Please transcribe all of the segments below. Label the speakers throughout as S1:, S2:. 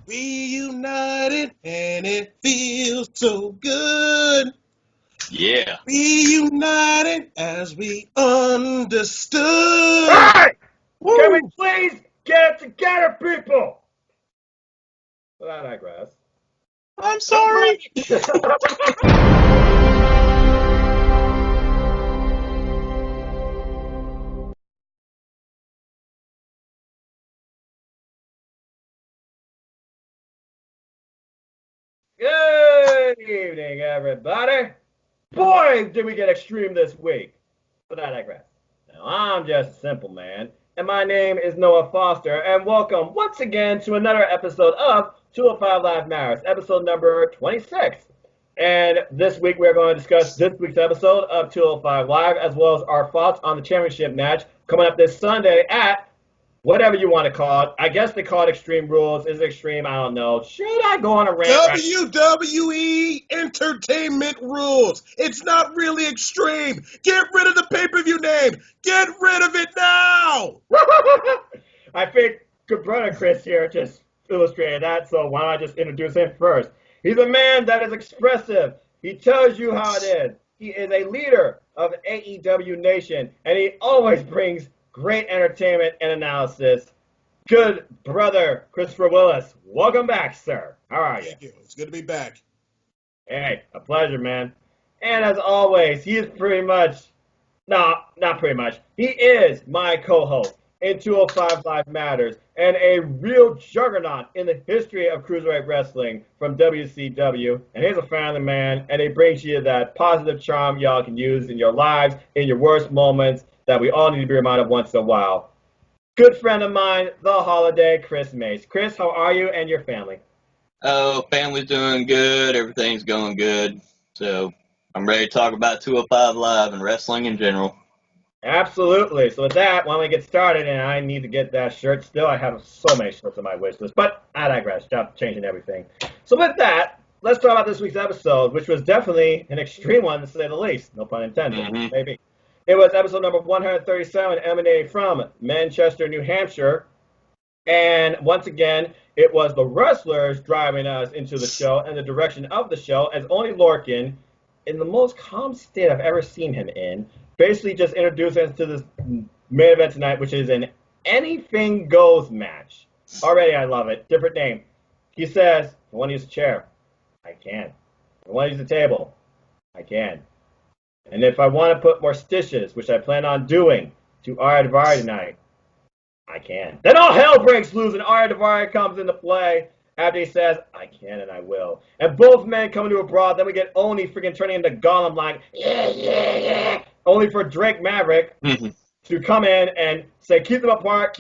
S1: We united and it feels so good.
S2: Yeah.
S1: We united as we understood.
S3: Hey! Can we
S1: Woo!
S3: please get it together, people? Well, I digress.
S1: I'm sorry.
S3: Good evening, everybody. Boy, did we get extreme this week. But I digress. Now, I'm just a simple man, and my name is Noah Foster, and welcome once again to another episode of 205 Live Matters, episode number 26. And this week we're going to discuss this week's episode of 205 Live, as well as our thoughts on the championship match coming up this Sunday at whatever you want to call it. I guess they call it Extreme Rules. Is it Extreme? I don't know. Should I go on a rant?
S1: WWE Entertainment Rules. It's not really extreme. Get rid of the pay-per-view name. Get rid of it now.
S3: I think good brother Chris here just illustrated that, so why don't I just introduce him first? He's a man that is expressive. He tells you how it is. He is a leader of AEW Nation, and he always brings great entertainment and analysis. Good brother Christopher Willis. Welcome back, sir. How are you?
S1: Thank you. It's good to be back.
S3: Hey, a pleasure, man. And as always, he is pretty much, no, not pretty much, he is my co-host in 205 Live Matters and a real juggernaut in the history of Cruiserweight Wrestling from WCW. And he's a family man, and he brings you that positive charm y'all can use in your lives, in your worst moments that we all need to be reminded of once in a while. Good friend of mine, the holiday, Chris Mace. Chris, how are you and your family?
S2: Oh, family's doing good. Everything's going good. So I'm ready to talk about 205 Live and wrestling in general.
S3: Absolutely. So with that, why don't we get started? And I need to get that shirt still. I have so many shirts on my wish list, but I digress. Stop changing everything. So with that, let's talk about this week's episode, which was definitely an extreme one, to say the least. No pun intended. Maybe. It was episode number 137, emanating from Manchester, New Hampshire. And once again, it was the wrestlers driving us into the show and the direction of the show, as only Lorcan, in the most calm state I've ever seen him in, basically just introduced us to this main event tonight, which is an anything goes match. Already I love it. Different name. He says, I want to use a chair. I can. I want to use a table. I can. And if I want to put more stitches, which I plan on doing, to Arya Daivari tonight, I can. Then all hell breaks loose and Arya Daivari comes into play after he says, I can and I will. And both men come into a brawl. Then we get Oni freaking turning into Gollum like, yeah. Only for Drake Maverick to come in and say, keep them apart,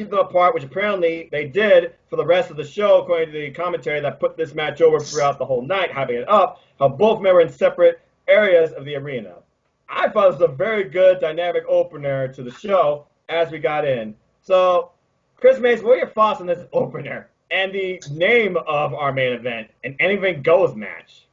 S3: which apparently they did for the rest of the show, according to the commentary that put this match over throughout the whole night, hyping it up, how both men were in separate areas of the arena. I thought it was a very good dynamic opener to the show as we got in. So, Chris Mace, what are your thoughts on this opener and the name of our main event, an anything goes match?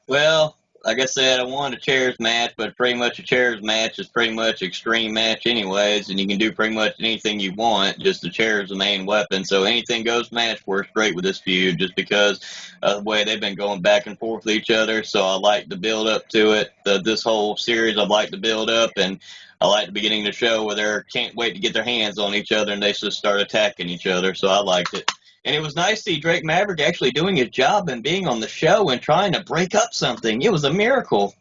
S2: Well, like I said, I wanted a chairs match, but pretty much a chairs match is pretty much extreme match anyways, and you can do pretty much anything you want, just the chair is the main weapon. So anything goes match works great with this feud just because of the way they've been going back and forth with each other. So I like the build up to it. This whole series I like the build up, and I like the beginning of the show where they can't wait to get their hands on each other and they just start attacking each other. So I liked it. And it was nice to see Drake Maverick actually doing his job and being on the show and trying to break up something. It was a miracle.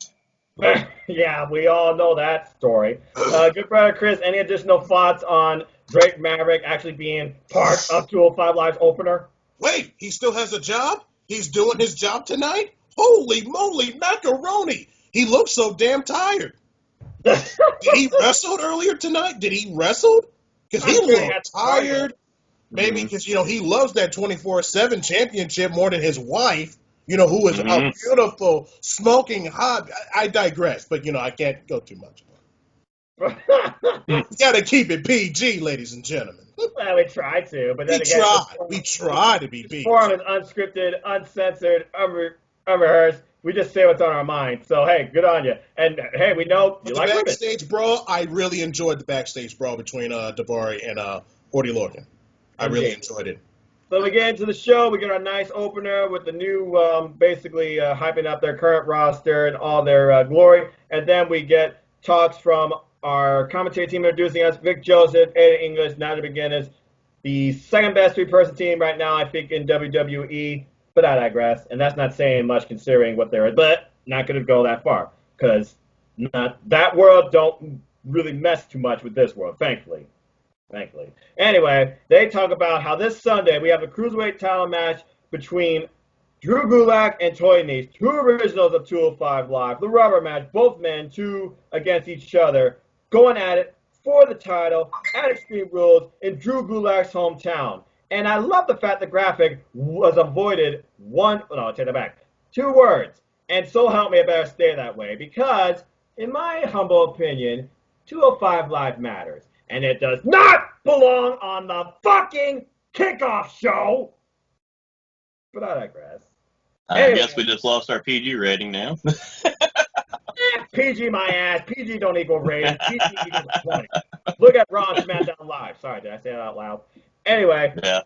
S3: Yeah, we all know that story. Good brother Chris, any additional thoughts on Drake Maverick actually being part of 205 Live's opener?
S1: Wait, he still has a job? He's doing his job tonight? Holy moly, macaroni! He looks so damn tired. Did he wrestle earlier tonight? Did he wrestle? Because he looked tired. Maybe because, he loves that 24/7 championship more than his wife, who is a beautiful, smoking hot. I digress, but, I can't go too much. You got to keep it PG, ladies and gentlemen.
S3: Well, we try to, but then
S1: we try to be PG.
S3: The forum is unscripted, uncensored, unrehearsed. We just say what's on our mind. So, hey, good on you. And, hey, we know you like women.
S1: The backstage brawl, I really enjoyed the backstage brawl between Daivari and Orty Lorcan. I really enjoyed it.
S3: So we get into the show. We get our nice opener with the new, basically hyping up their current roster and all their glory. And then we get talks from our commentary team introducing us, Vic Joseph, Ada English, Nigel McGuinness, the second best three-person team right now, I think, in WWE, but I digress. And that's not saying much considering what they're, but not going to go that far because that world don't really mess too much with this world, thankfully. Anyway, they talk about how this Sunday we have a Cruiserweight title match between Drew Gulak and Toy Nese, two originals of 205 Live, the rubber match, both men, two against each other, going at it for the title at Extreme Rules in Drew Gulak's hometown. And I love the fact the graphic was avoided I'll take that back. 2 words. And so help me, it better stay that way because, in my humble opinion, 205 Live matters. And it does not belong on the fucking kickoff show. But I digress.
S2: I guess we just lost our PG rating now.
S3: PG my ass. PG don't equal rating. PG equals 20. Look at Raw and SmackDown Live. Sorry, did I say that out loud? Anyway,
S2: Yeah.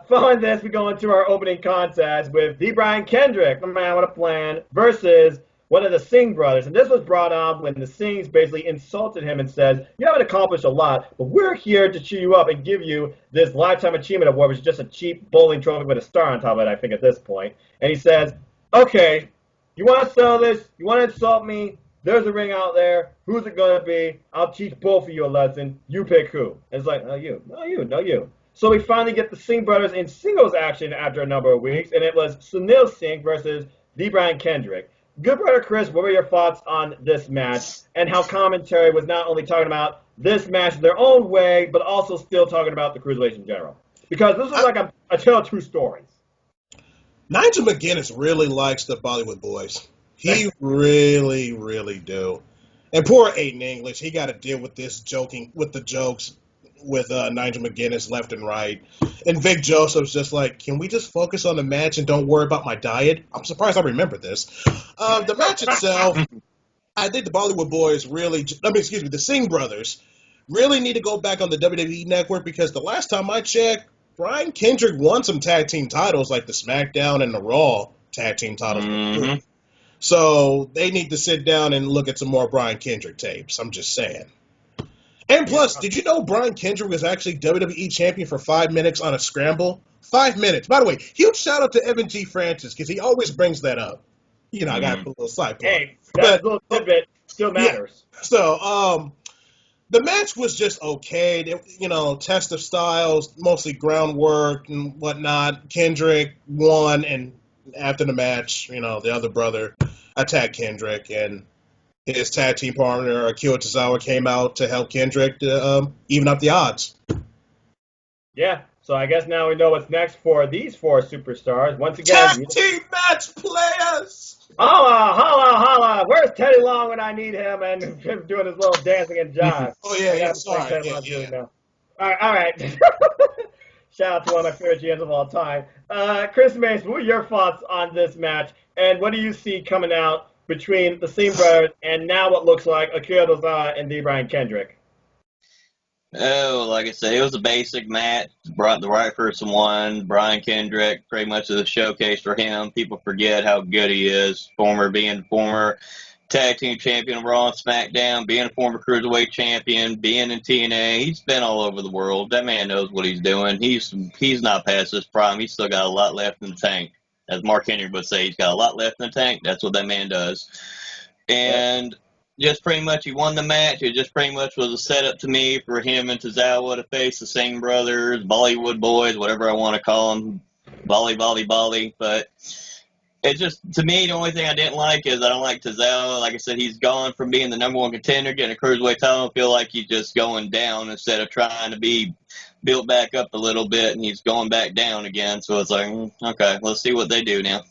S3: Following this, we go into our opening contest with D. Brian Kendrick, the man with a plan, versus one of the Singh brothers. And this was brought up when the Singhs basically insulted him and says, you haven't accomplished a lot, but we're here to cheer you up and give you this Lifetime Achievement Award, which is just a cheap bowling trophy with a star on top of it, I think, at this point. And he says, okay, you want to sell this? You want to insult me? There's a ring out there. Who's it going to be? I'll teach both of you a lesson. You pick who. And it's like, no, you. So we finally get the Singh brothers in singles action after a number of weeks, and it was Sunil Singh versus D. Brian Kendrick. Good brother Chris, what were your thoughts on this match and how commentary was not only talking about this match in their own way, but also still talking about the Cruiserweights in general? Because this was like a tale of 2 stories.
S1: Nigel McGuinness really likes the Bollywood boys. He really, really do. And poor Aiden English, he got to deal with this joking, with the jokes with Nigel McGuinness left and right. And Vic Joseph's just like, can we just focus on the match and don't worry about my diet? I'm surprised I remember this. The match itself, I think the Bollywood boys the Singh brothers really need to go back on the WWE network because the last time I checked, Brian Kendrick won some tag team titles like the SmackDown and the Raw tag team titles. Mm-hmm. So they need to sit down and look at some more Brian Kendrick tapes. I'm just saying. And plus, did you know Brian Kendrick was actually WWE champion for 5 minutes on a scramble? 5 minutes. By the way, huge shout out to Evan G. Francis because he always brings that up. You know, I got to put a little side plug.
S3: Hey, that little tidbit still matters.
S1: Yeah. So, the match was just okay. Test of styles, mostly groundwork and whatnot. Kendrick won, and after the match, the other brother attacked Kendrick, and his tag team partner, Akira Tozawa, came out to help Kendrick to even up the odds.
S3: Yeah, so I guess now we know what's next for these 4 superstars. Once again,
S1: tag team match players!
S3: Holla, holla, holla! Where's Teddy Long when I need him and him doing his little dancing and jive?
S1: Oh, yeah, sorry. Yeah.
S3: All right. Shout out to one of my favorite GMs of all time. Chris Mason, what are your thoughts on this match, and what do you see coming out between the Singh brothers and now what looks like Akira Tozawa and D. Brian Kendrick?
S2: Oh, like I said, it was a basic match. Brought the right person won. Brian Kendrick, pretty much a showcase for him. People forget how good he is. Being former tag team champion of Raw and SmackDown, being a former Cruiserweight champion, being in TNA. He's been all over the world. That man knows what he's doing. He's not past his prime. He's still got a lot left in the tank. As Mark Henry would say, he's got a lot left in the tank. That's what that man does. And just pretty much he won the match. It just pretty much was a setup to me for him and Tozawa to face the Singh brothers, Bollywood boys, whatever I want to call them, Bolly. But it just, to me, the only thing I didn't like is I don't like Tozawa. Like I said, he's gone from being the number 1 contender, getting a Cruiserweight title. I feel like he's just going down instead of trying to be built back up a little bit, and he's going back down again. So it's like, okay, let's see what they do now.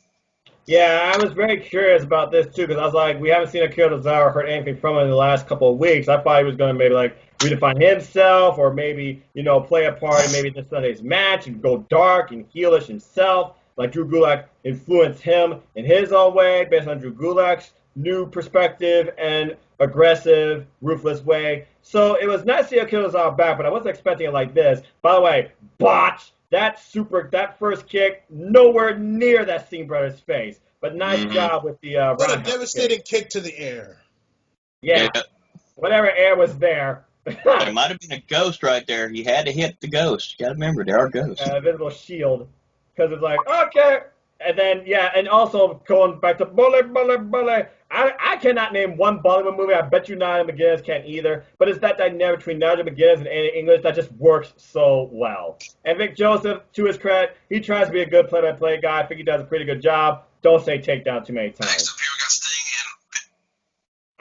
S3: Yeah, I was very curious about this, too, because I was like, we haven't seen Akira Tozawa or heard anything from him in the last couple of weeks. I thought he was going to maybe, redefine himself or maybe, play a part in maybe this Sunday's match and go dark and heelish himself, like Drew Gulak influenced him in his own way based on Drew Gulak's new perspective and aggressive, ruthless way. So it was nice to see Akira Tozawa back, but I wasn't expecting it like this. By the way, botch that first kick, nowhere near that Singh brother's face. But nice job with the
S1: What a
S3: roundhouse
S1: devastating kick to the air.
S3: Yeah. Whatever air was there.
S2: There might have been a ghost right there. He had to hit the ghost. You got to remember, there are ghosts.
S3: Invisible shield. Because it's like, okay. And then, yeah, and also going back to Bully. I cannot name one Bollywood movie. I bet you Nigel McGuinness can't either. But it's that dynamic between Nigel McGuinness and Andy English that just works so well. And Vic Joseph, to his credit, he tries to be a good play-by-play guy. I think he does a pretty good job. Don't say takedown too many times.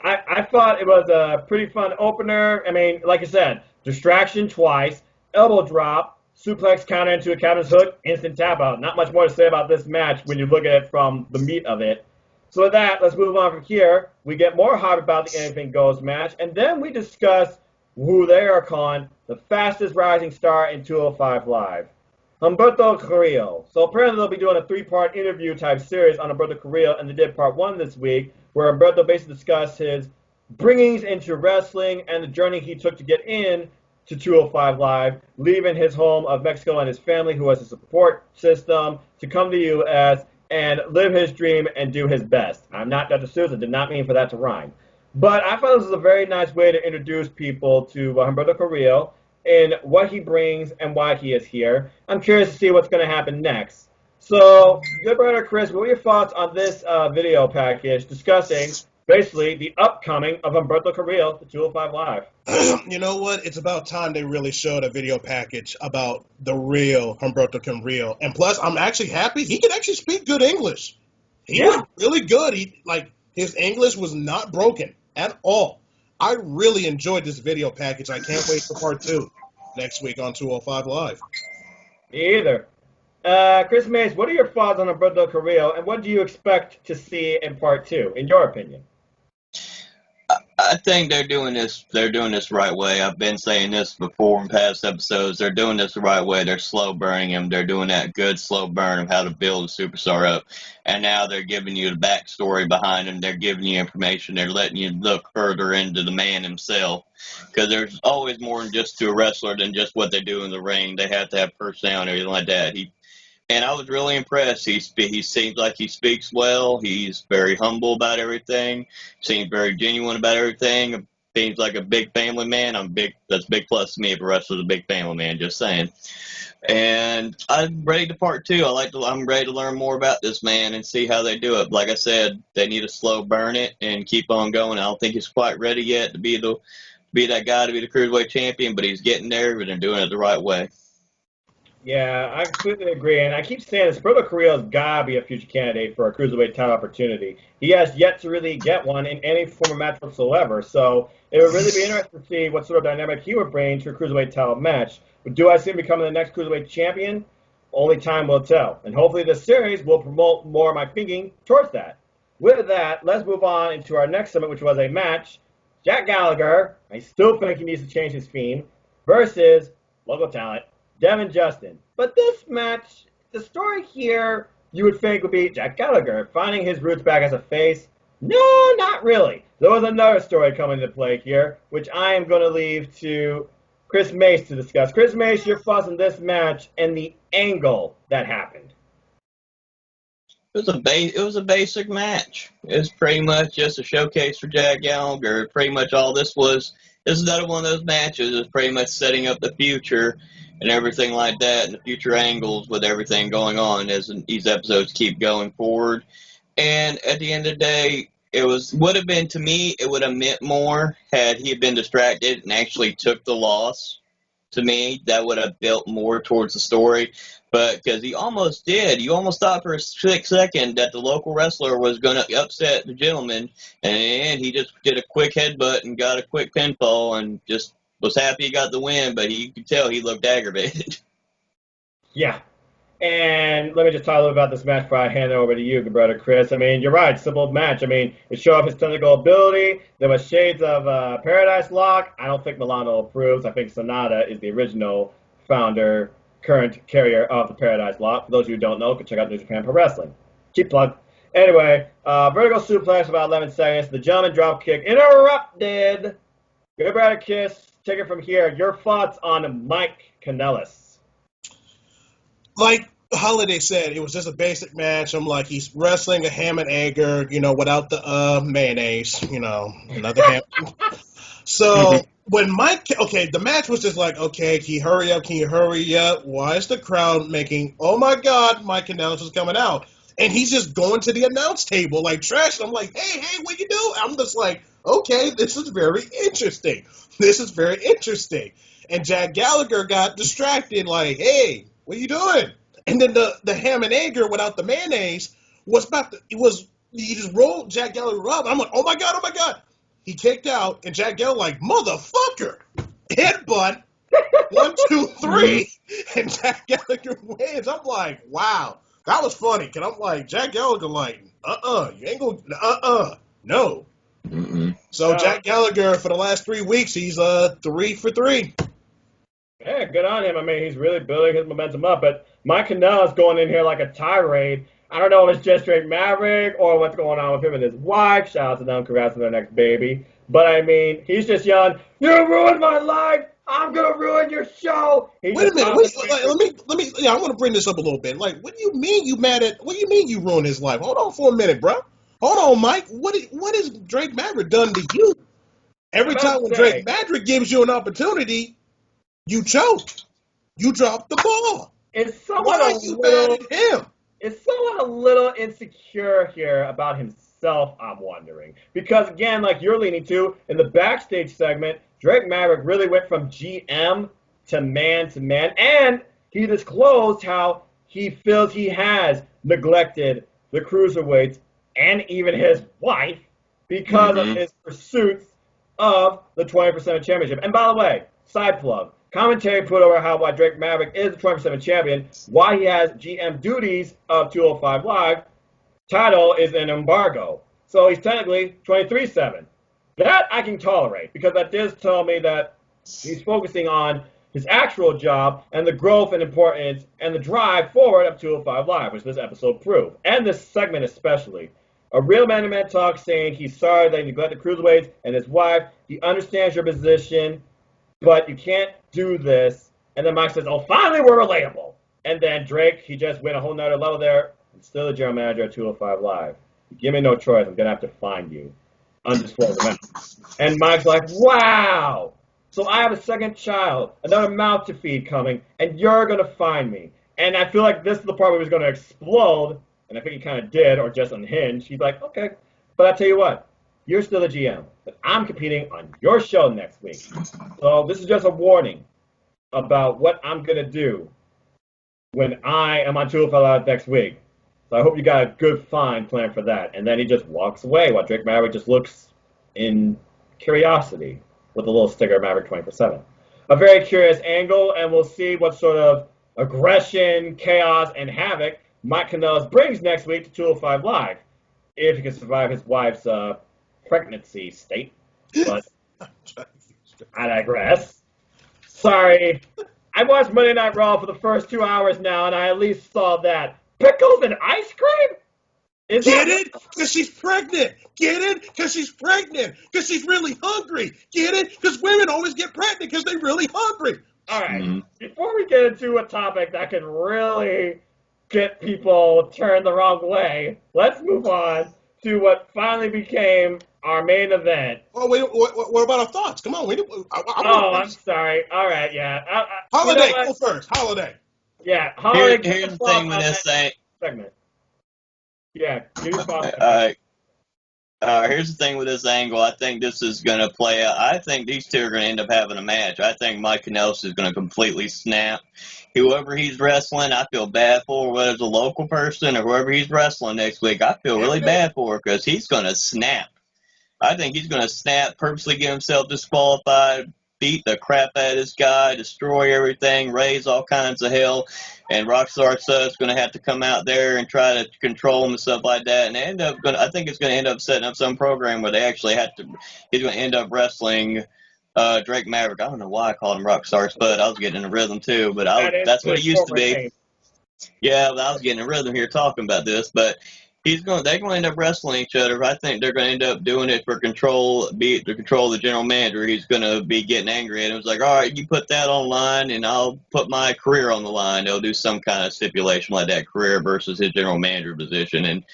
S3: I thought it was a pretty fun opener. I mean, like I said, distraction twice, elbow drop, suplex counter into a captain's hook, instant tap out. Not much more to say about this match when you look at it from the meat of it. So with that, let's move on from here. We get more hot about the Anything Goes match, and then we discuss who they are calling the fastest rising star in 205 Live, Humberto Carrillo. So apparently they'll be doing a 3-part interview type series on Humberto Carrillo, and they did part 1 this week, where Humberto basically discussed his bringings into wrestling and the journey he took to get in to 205 Live, leaving his home of Mexico and his family, who has a support system, to come to the U.S. and live his dream and do his best. I'm not Dr. Seuss. I did not mean for that to rhyme. But I thought this was a very nice way to introduce people to Humberto Carrillo and what he brings and why he is here. I'm curious to see what's going to happen next. So, good brother Chris, what are your thoughts on this video package discussing basically the upcoming of Humberto Carrillo to 205 Live?
S1: You know what? It's about time they really showed a video package about the real Humberto Carrillo. And plus, I'm actually happy he can actually speak good English. He was really good. His English was not broken at all. I really enjoyed this video package. I can't wait for part 2 next week on 205 Live.
S3: Me either. Chris Mays, what are your thoughts on Humberto Carrillo, and what do you expect to see in part 2, in your opinion?
S2: I think they're doing this the right way. I've been saying this before in past episodes. They're doing this the right way. They're slow burning him. They're doing that good slow burn of how to build a superstar up. And now they're giving you the backstory behind him. They're giving you information. They're letting you look further into the man himself. Because there's always more than just to a wrestler than just what they do in the ring. They have to have personality or anything like that. And I was really impressed. He seems like he speaks well. He's very humble about everything. Seems very genuine about everything. Seems like a big family man. That's a big plus to me if a wrestler's a big family man, just saying. And I'm ready to part 2. I'm ready to learn more about this man and see how they do it. Like I said, they need to slow burn it and keep on going. I don't think he's quite ready yet to be that guy to be the Cruiserweight champion, but he's getting there, and they're doing it the right way.
S3: Yeah, I completely agree, and I keep saying this, Humberto Carrillo's got to be a future candidate for a Cruiserweight title opportunity. He has yet to really get one in any form of match whatsoever, so it would really be interesting to see what sort of dynamic he would bring to a Cruiserweight title match. But do I see him becoming the next Cruiserweight champion? Only time will tell, and hopefully this series will promote more of my thinking towards that. With that, let's move on into our next segment, which was a match. Jack Gallagher, I still think he needs to change his theme, versus local talent, Devin Justin. But this match, the story here, you would think would be Jack Gallagher finding his roots back as a face. No, not really. There was another story coming into play here, which I am going to leave to Chris Mace to discuss. Chris Mace, your thoughts on this match and the angle that happened.
S2: It was a basic match. It was pretty much just a showcase for Jack Gallagher. Pretty much all this is another one of those matches. It's pretty much setting up the future and everything like that, and the future angles with everything going on as these episodes keep going forward. And at the end of the day, it would have meant more had he been distracted and actually took the loss. To me, that would have built more towards the story. But because he almost did, you almost thought for a quick second that the local wrestler was going to upset the gentleman, and he just did a quick headbutt and got a quick pinfall and just was happy he got the win, but you could tell he looked aggravated.
S3: Yeah. And let me just talk a little about this match before I hand it over to you, good brother Chris. I mean, you're right, simple match. I mean, it showed off his technical ability. There was shades of Paradise Lock. I don't think Milano approves. I think Sonata is the original founder, current carrier of the Paradise Lock. For those of you who don't know, can check out New Japan Pro Wrestling. Cheap plug. Anyway, vertical suplex about 11 seconds. The German drop kick interrupted. Good brother Chris. Take it from here. Your thoughts on Mike Kanellis.
S1: like Holiday said, it was just a basic match. I'm like, he's wrestling a ham and egger, without the mayonnaise, another ham. So when the match was just like, okay, can you hurry up? Can you hurry up? Why is the crowd making, oh my God, Mike Kanellis is coming out? And he's just going to the announce table like trash. I'm like, hey, what you do? I'm just like, okay, this is very interesting. This is very interesting. And Jack Gallagher got distracted, like, hey, what are you doing? And then the ham and egger without the mayonnaise he just rolled Jack Gallagher up. I'm like, oh my God. He kicked out, and Jack Gallagher like, motherfucker, headbutt, 1, 2, 3, and Jack Gallagher wins. I'm like, wow, that was funny. And I'm like, Jack Gallagher like, you ain't gonna, no.
S2: Mm-mm.
S1: So Jack Gallagher for the last 3 weeks, he's 3 for 3.
S3: Yeah, good on him. I mean, he's really building his momentum up. But Mike Kanellis going in here like a tirade. I don't know if it's just Drake Maverick or what's going on with him and his wife. Shout out to them. Congrats on their next baby. But, I mean, he's just yelling, you ruined my life. I'm going to ruin your show. Wait
S1: a minute. Let me. Yeah, I want to bring this up a little bit. Like, what do you mean what do you mean you ruined his life? Hold on for a minute, bro. Hold on, Mike. What has Drake Maverick done to you? Every time when Drake Maverick gives you an opportunity, you choke. You drop the ball. Why are you mad at him?
S3: Is someone a little insecure here about himself, I'm wondering? Because, again, like you're leaning to, in the backstage segment, Drake Maverick really went from GM to man, and he disclosed how he feels he has neglected the cruiserweights and even his wife because of his pursuits of the 20% championship. And by the way, side plug, commentary put over how why Drake Maverick is the 27 champion, why he has GM duties of 205 Live, title is an embargo. So he's technically 23-7. That I can tolerate, because that does tell me that he's focusing on his actual job and the growth and importance and the drive forward of 205 Live, which this episode proved. And this segment especially. A real man-to-man talk saying he's sorry that he neglected cruiserweights and his wife. He understands your position, but you can't do this. And then Mike says, oh, finally we're relatable. And then Drake, he just went a whole nother level there. I'm still the general manager at 205 Live. Give me no choice. I'm going to have to find you. Undisclosed amount. And Mike's like, wow. So I have a second child, another mouth to feed coming, and you're going to find me. And I feel like this is the part where he's going to explode. And I think he kind of did, or just unhinged. He's like, okay. But I tell you what. You're still a GM, but I'm competing on your show next week. So this is just a warning about what I'm going to do when I am on 205 Live next week. So I hope you got a good fine plan for that. And then he just walks away while Drake Maverick just looks in curiosity with a little sticker Maverick 24/7. A very curious angle, and we'll see what sort of aggression, chaos, and havoc Mike Kanellis brings next week to 205 Live, if he can survive his wife's pregnancy state. But I digress. Sorry. I watched Monday Night Raw for the first 2 hours now, and I at least saw that. Pickles and ice cream?
S1: Get it? Because she's pregnant. Get it? Because she's pregnant. Because she's really hungry. Get it? Because women always get pregnant because they're really hungry.
S3: All right. Before we get into a topic that could really get people turned the wrong way, let's move on to what finally became our main event.
S1: Oh, wait, what about our thoughts? Come on.
S3: I'm sorry. All right, yeah.
S1: Holiday, go first. Holiday.
S3: Yeah, Holiday.
S2: Here's the thing with this
S3: segment. Yeah,
S2: here's the thing with this angle. I think this is going to play out. I think these two are going to end up having a match. I think Mike Kanellis is going to completely snap. Whoever he's wrestling, I feel bad for, whether it's a local person or whoever he's wrestling next week, I feel really bad for because he's going to snap. I think he's going to snap, purposely get himself disqualified, beat the crap out of this guy, destroy everything, raise all kinds of hell, and Rockstar Sud's going to have to come out there and try to control him and stuff like that, and I think it's going to end up setting up some program where they actually he's going to end up wrestling Drake Maverick. I don't know why I called him Rockstar Spud. I was getting in a rhythm too, but that's what it used to be. Yeah, but I was getting in a rhythm here talking about this, but They're going to end up wrestling each other. I think they're going to end up doing it for control, to control the general manager. He's going to be getting angry at him. It's like, all right, you put that online, and I'll put my career on the line. They'll do some kind of stipulation like that, career versus his general manager position, and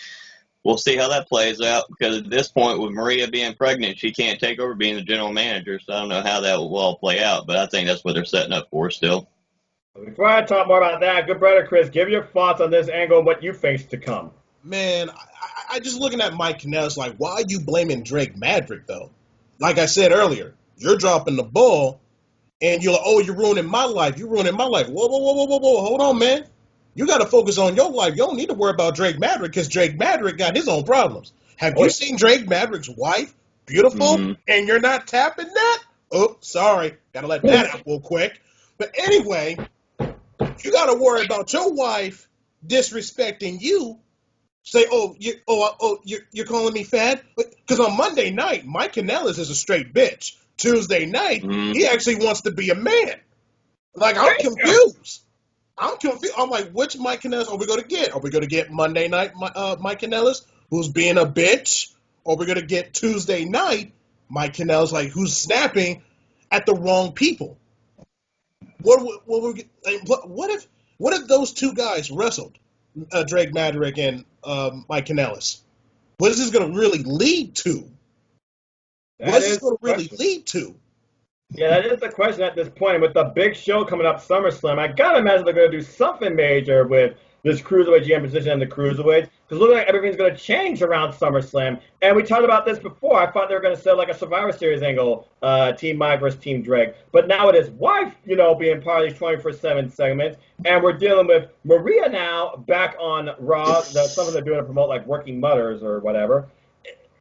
S2: we'll see how that plays out. Because at this point, with Maria being pregnant, she can't take over being the general manager. So I don't know how that will all play out, but I think that's what they're setting up for still.
S3: Before I talk more about that, good brother Chris, give your thoughts on this angle and what you face to come.
S1: Man, I just looking at Mike Kanellis like, why are you blaming Drake Maverick, though? Like I said earlier, you're dropping the ball, and you're like, oh, you're ruining my life. You're ruining my life. Whoa, whoa, whoa, whoa, whoa, whoa. Hold on, man. You got to focus on your life. You don't need to worry about Drake Maverick because Drake Maverick got his own problems. Have you seen Drake Maverick's wife? Beautiful, and you're not tapping that? Oh, sorry. Got to let that out real quick. But anyway, you got to worry about your wife disrespecting you. Say, you're calling me fat? Because on Monday night, Mike Kanellis is a straight bitch. Tuesday night, he actually wants to be a man. Like, I'm confused. I'm like, which Mike Kanellis are we going to get? Are we going to get Monday night Mike Kanellis, who's being a bitch? Or are we going to get Tuesday night Mike Kanellis, like, who's snapping at the wrong people? What if those two guys wrestled? Drake Maverick and Mike Kanellis. What is this going to really lead to? What is this going to really lead to?
S3: Yeah, that is the question at this point. With the big show coming up, SummerSlam, I gotta imagine they're going to do something major with this Cruiserweight GM position and the Cruiserweights, because it looks like everything's going to change around SummerSlam. And we talked about this before. I thought they were going to set like a Survivor Series angle, Team Mike versus Team Drake. But now with his wife, being part of these 24/7 segments, and we're dealing with Maria now back on Raw. Something they're doing to promote like Working Mothers or whatever.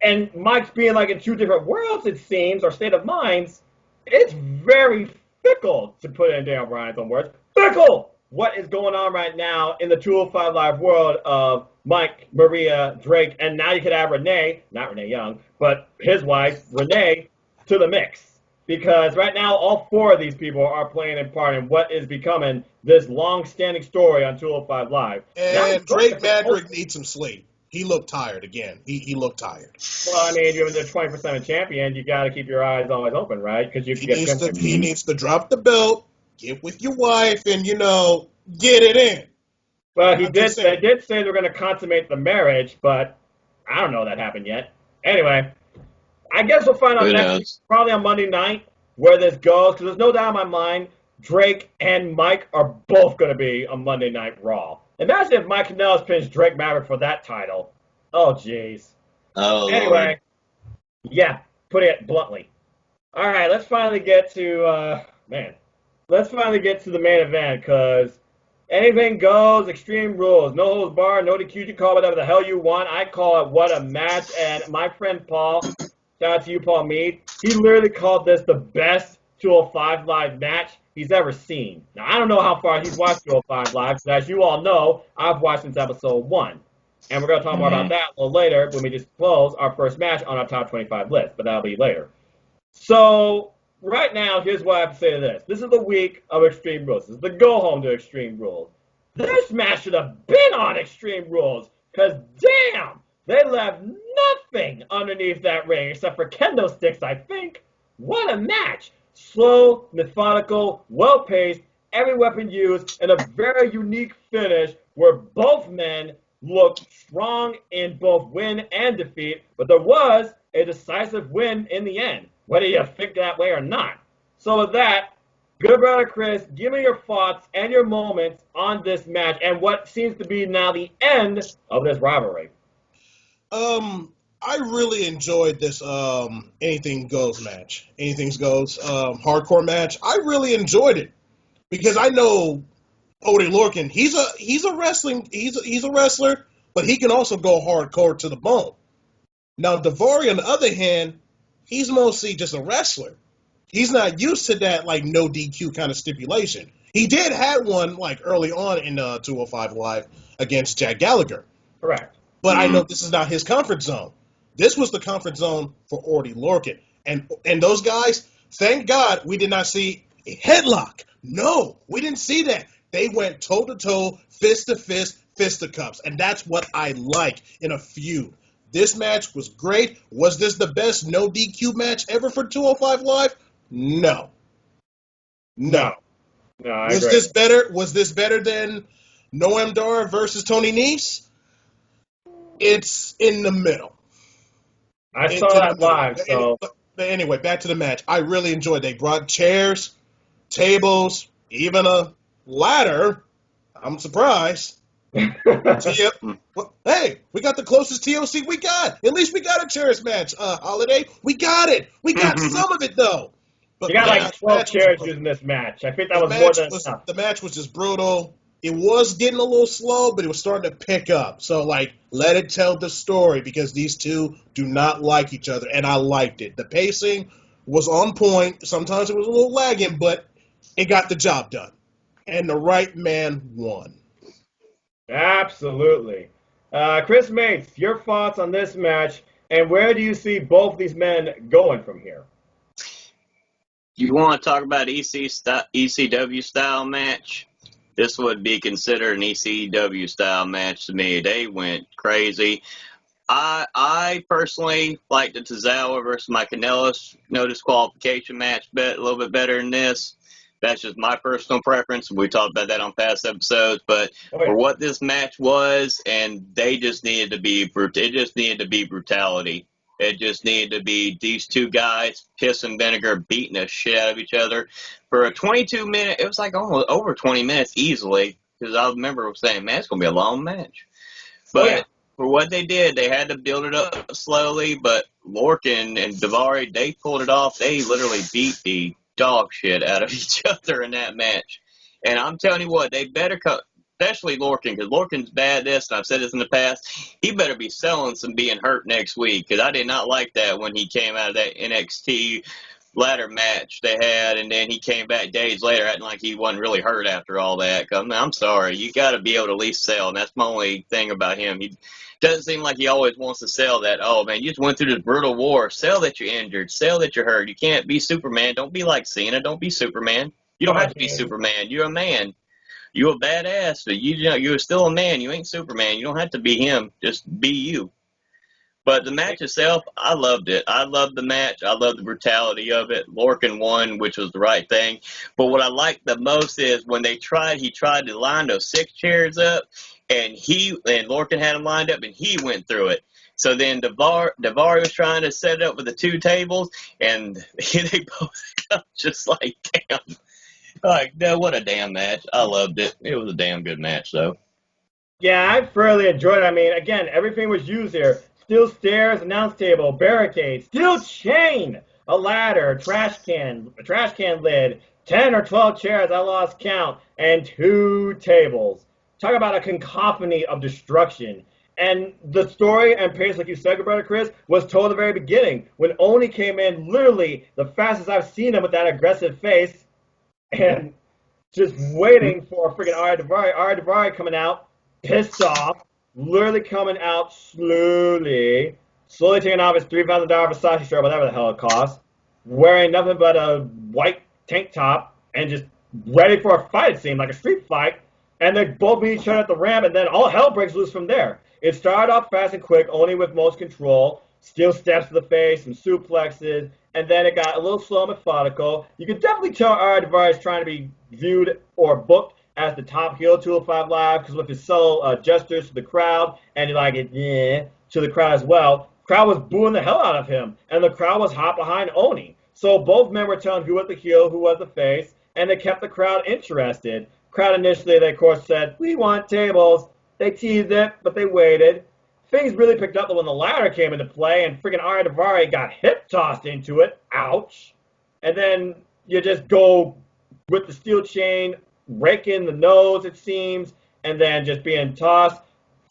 S3: And Mike's being like in two different worlds, it seems, or state of minds. It's very fickle, to put in Dan Bryan's own words. Fickle! What is going on right now in the 205 Live world of Mike, Maria, Drake, and now you could add Renee, not Renee Young, but his wife, Renee, to the mix. Because right now, all four of these people are playing a part in what is becoming this long-standing story on 205 Live.
S1: And Drake Maverick needs some sleep. He looked tired again. He looked tired.
S3: Well, I mean, you're the 20% champion. You got to keep your eyes always open, right? Because
S1: he needs to drop the belt, get with your wife, and get it in.
S3: Well, they did say they're going to consummate the marriage, but I don't know that happened yet. Anyway, I guess we'll find out next week, probably on Monday night, where this goes. Because there's no doubt in my mind, Drake and Mike are both going to be on Monday Night Raw. Imagine if Mike Kanellis pins Drake Maverick for that title. Oh, jeez.
S2: Oh,
S3: anyway, yeah, putting it bluntly. All right, let's finally get to, let's finally get to the main event, because anything goes, Extreme Rules. No holds barred, no DQ. You can call whatever the hell you want. I call it what a match. And my friend Paul, shout out to you, Paul Mead, he literally called this the best 205 Live match he's ever seen. Now, I don't know how far he's watched 205 Live, because as you all know, I've watched since episode 1. And we're going to talk more about that a little later when we just close our first match on our top 25 list, but that'll be later. So, right now, here's what I have to say to this. This is the week of Extreme Rules. This is the go-home to Extreme Rules. This match should have been on Extreme Rules, because damn, they left nothing underneath that ring except for kendo sticks, I think. What a match. Slow, methodical, well-paced, every weapon used, and a very unique finish where both men looked strong in both win and defeat, but there was a decisive win in the end, whether you think that way or not. So with that, good brother Chris, give me your thoughts and your moments on this match and what seems to be now the end of this rivalry.
S1: I really enjoyed this Anything Goes match. Anything Goes hardcore match. I really enjoyed it because I know Odie Lorcan. He's a wrestler, but he can also go hardcore to the bone. Now Daivari, on the other hand, he's mostly just a wrestler. He's not used to that like no DQ kind of stipulation. He did have one like early on in 205 Live against Jack Gallagher.
S3: Correct.
S1: But I know this is not his comfort zone. This was the comfort zone for Odie Lorcan. And those guys, thank God we did not see a headlock. No, we didn't see that. They went toe-to-toe, fist-to-fist, fisticuffs, and that's what I like in a feud. This match was great. Was this the best no DQ match ever for 205 Live? No.
S3: No, I
S1: Was
S3: agree.
S1: this better? Was this better than Noam Dar versus Tony Nese? It's in the middle.
S3: I
S1: It's
S3: saw
S1: in
S3: that
S1: the middle.
S3: live, so
S1: But anyway, back to the match. I really enjoyed it. They brought chairs, tables, even a ladder. I'm surprised. Well, hey, we got the closest TLC we got. At least we got a chairs match, Holiday. We got it. We got some of it, though. But
S3: you got
S1: man,
S3: like
S1: the
S3: 12
S1: match was
S3: chairs
S1: brutal.
S3: using this match. I think that
S1: The
S3: was more
S1: match
S3: than
S1: was
S3: enough.
S1: the match was just brutal. It was getting a little slow, but it was starting to pick up. So, like, let it tell the story because these two do not like each other, and I liked it. The pacing was on point. Sometimes it was a little lagging, but it got the job done. And the right man won.
S3: Absolutely. Chris Mates, your thoughts on this match, and where do you see both these men going from here?
S2: You want to talk about ECW style match? This would be considered an ECW style match to me. They went crazy. I personally like the Tozawa versus Mike Kanellis no disqualification match a little bit better than this. That's just my personal preference. We talked about that on past episodes, but for what this match was, and they just needed to be it just needed to be brutality. It just needed to be these two guys, piss and vinegar, beating the shit out of each other for a 22-minute. It was like almost over 20 minutes easily, because I remember saying, "Man, it's gonna be a long match." But for what they did, they had to build it up slowly. But Lorcan and Daivari, they pulled it off. They literally beat the dog shit out of each other in that match. And I'm telling you what, they better cut. Especially Lorcan, because Lorcan's bad at this, and I've said this in the past, he better be selling some being hurt next week, because I did not like that when he came out of that NXT ladder match they had, and then he came back days later acting like he wasn't really hurt after all that. I'm sorry, you got to be able to at least sell, and that's my only thing about him. He doesn't seem like he always wants to sell that, oh, man, you just went through this brutal war. Sell that you're injured. Sell that you're hurt. You can't be Superman. Don't be like Cena. Don't be Superman. You don't have to be Superman. You're a man. You're a badass, but you're still a man. You ain't Superman. You don't have to be him. Just be you. But the match itself, I loved it. I loved the match. I loved the brutality of it. Lorcan won, which was the right thing. But what I liked the most is when he tried to line those 6 chairs up, and Lorcan had them lined up, and he went through it. So then Daivari was trying to set it up with the 2 tables, and they both got just like, damn. Like, no, what a damn match. I loved it. It was a damn good match, though.
S3: Yeah, I thoroughly enjoyed it. I mean, again, everything was used here. Steel stairs, announce table, barricade, steel chain, a ladder, a trash can lid, 10 or 12 chairs, I lost count, and 2 tables. Talk about a cacophony of destruction. And the story and pace, like you said, brother Chris, was told at the very beginning. When Oni came in, literally the fastest I've seen him with that aggressive face, and just waiting for freaking Ari Daivari coming out, pissed off, literally coming out slowly taking off his $3,000 Versace shirt, whatever the hell it costs, wearing nothing but a white tank top, and just ready for a fight, it seemed like a street fight. And they both meet each other at the ramp, and then all hell breaks loose from there. It started off fast and quick, only with most control, steel steps to the face, some suplexes, and then it got a little slow and methodical. You could definitely tell Ari Daivari is trying to be viewed or booked as the top heel 205 Live, because with his subtle gestures to the crowd, and like it, to the crowd as well, crowd was booing the hell out of him, and the crowd was hot behind Oni. So both men were telling who was the heel, who was the face, and they kept the crowd interested. Crowd initially, they of course said, "We want tables." They teased it, but they waited. Things really picked up when the ladder came into play, and freaking Ari Daivari got hip tossed into it. Ouch. And then you just go with the steel chain, rake in the nose, it seems, and then just being tossed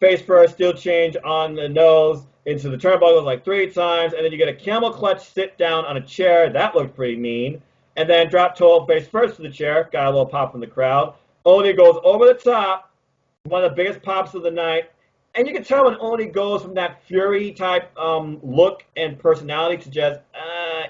S3: face first, steel change on the nose into the turnbuckles like 3 times, and then you get a camel clutch sit down on a chair. That looked pretty mean. And then drop toe face first to the chair. Got a little pop from the crowd. Oni goes over the top, one of the biggest pops of the night. And you can tell when Oni goes from that Fury type look and personality to just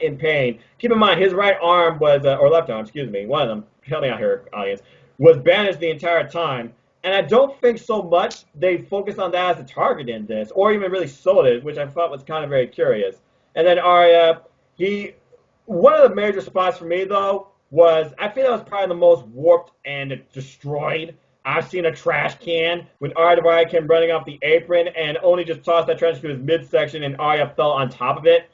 S3: in pain. Keep in mind, his right arm was, or left arm, excuse me, one of them, help me out here, audience, was bandaged the entire time. And I don't think so much they focused on that as a target in this, or even really sold it, which I thought was kind of very curious. And then Arya, one of the major spots for me, though, was, I think that was probably the most warped and destroyed I've seen a trash can when Arya Daivari came running off the apron and only just tossed that trash to his midsection and Arya fell on top of it.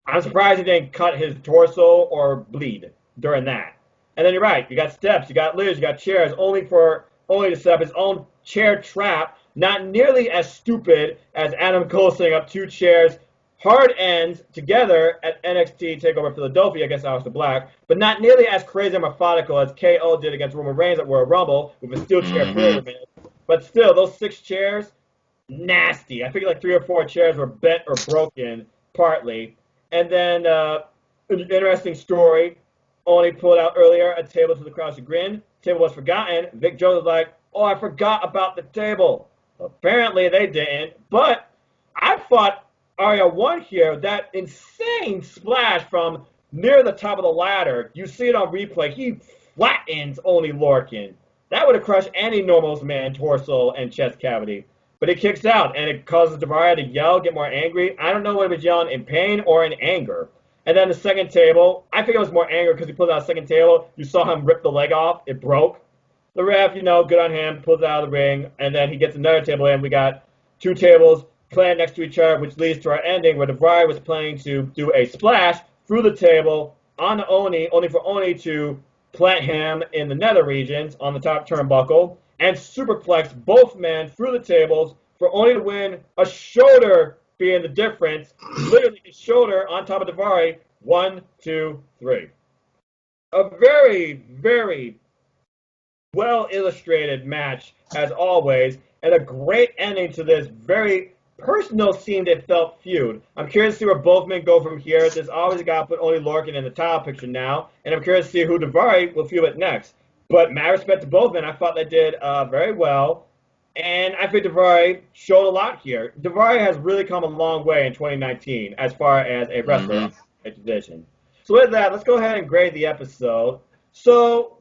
S3: I'm surprised he didn't cut his torso or bleed during that. And then you're right, you got steps, you got lids, you got chairs, only to set up his own chair trap, not nearly as stupid as Adam Cole setting up 2 chairs, hard ends together at NXT TakeOver Philadelphia against Aleister Black, but not nearly as crazy and methodical as KO did against Roman Reigns at Royal Rumble with a steel chair pyramid. But still, those 6 chairs, nasty. I think like 3 or 4 chairs were bent or broken partly. And then, an interesting story, only pulled out earlier, a table to the crowd's chagrin. Table was forgotten. Vic Jones was like, oh, I forgot about the table. Apparently they didn't, but I thought Arya won here. That insane splash from near the top of the ladder, you see it on replay, he flattens Oney Lorcan. That would have crushed any normal man's torso and chest cavity. But it kicks out, and it causes Daivari to yell, get more angry. I don't know whether he was yelling in pain or in anger. And then the second table, I think it was more anger because he pulled out a second table. You saw him rip the leg off. It broke. The ref, good on him, pulls it out of the ring, and then he gets another table in. We got 2 tables planned next to each other, which leads to our ending where Daivari was planning to do a splash through the table on Oney, only for Oney to plant him in the nether regions on the top turnbuckle and superplex both men through the tables for Oney to win, a shoulder being the difference. Literally his shoulder on top of Daivari. 1, 2, 3. A very, very well-illustrated match, as always, and a great ending to this very personal scene that felt feud. I'm curious to see where both men go from here. There's always got to put Oney Lorcan in the title picture now, and I'm curious to see who Daivari will feud with next. But my respect to both men, I thought they did very well, and I think Daivari showed a lot here. Daivari has really come a long way in 2019 as far as a wrestler in division. So with that, let's go ahead and grade the episode. So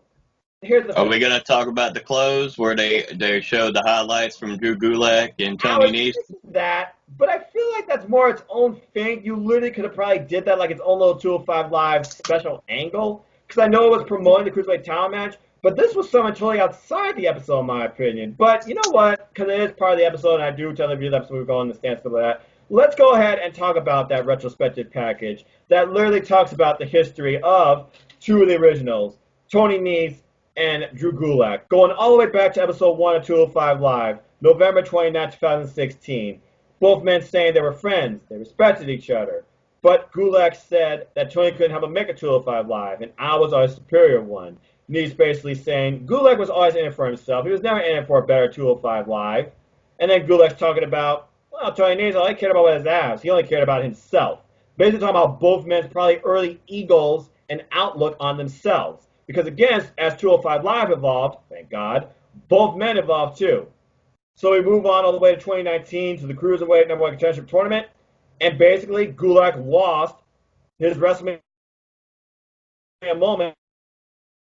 S3: here's the thing.
S2: Are we going to talk about the close where they showed the highlights from Drew Gulak and Tony Nese?
S3: That, but I feel like that's more its own thing. You literally could have probably did that like its own little 205 Live special angle, because I know it was promoting the Cruiserweight title match, but this was something totally outside the episode, in my opinion. But you know what? Because it is part of the episode, and I do tell the review the episode we're going to stand still with that. Let's go ahead and talk about that retrospective package that literally talks about the history of 2 of the originals, Tony Nese and Drew Gulak, going all the way back to episode 1 of 205 Live, November 29, 2016. Both men saying they were friends, they respected each other. But Gulak said that Tony couldn't help but make a 205 Live, and I was always superior one. Nese basically saying Gulak was always in it for himself. He was never in it for a better 205 Live. And then Gulak's talking about, well, Tony Nese, all he cared about was his ass. He only cared about himself. Basically talking about both men's probably early egos and outlook on themselves. Because again, as 205 Live evolved, thank God, both men evolved too. So we move on all the way to 2019 to the Cruiserweight #1 Contendership Tournament. And basically, Gulak lost his WrestleMania moment.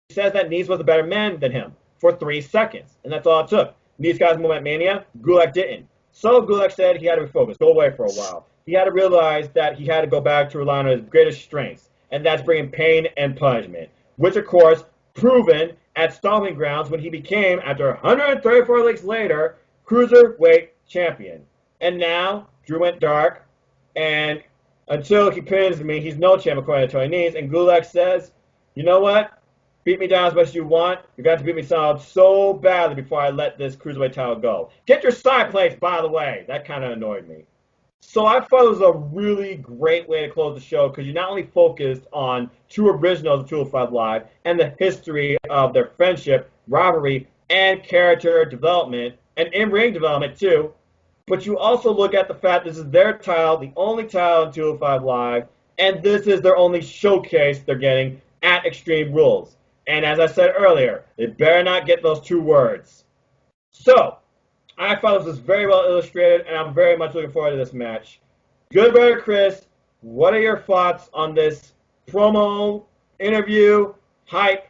S3: He says that Nese was a better man than him for 3 seconds. And that's all it took. Nese got his moment mania. Gulak didn't. So Gulak said he had to refocus, go away for a while. He had to realize that he had to go back to rely on his greatest strengths. And that's bringing pain and punishment. Which, of course, proven at Stomping Grounds when he became, after 134 weeks later, Cruiserweight Champion. And now, Drew went dark, and until he pins me, he's no champ according to Tony Nese. And Gulak says, you know what? Beat me down as much as you want. You've got to beat me down so badly before I let this Cruiserweight title go. Get your side plates, by the way. That kind of annoyed me. So I thought it was a really great way to close the show because you not only focused on 2 originals of 205 Live and the history of their friendship, rivalry, and character development, and in-ring development too, but you also look at the fact this is their title, the only title in 205 Live, and this is their only showcase they're getting at Extreme Rules. And as I said earlier, they better not get those 2 words. So, I thought this was very well illustrated, and I'm very much looking forward to this match. Good brother Chris, what are your thoughts on this promo, interview, hype,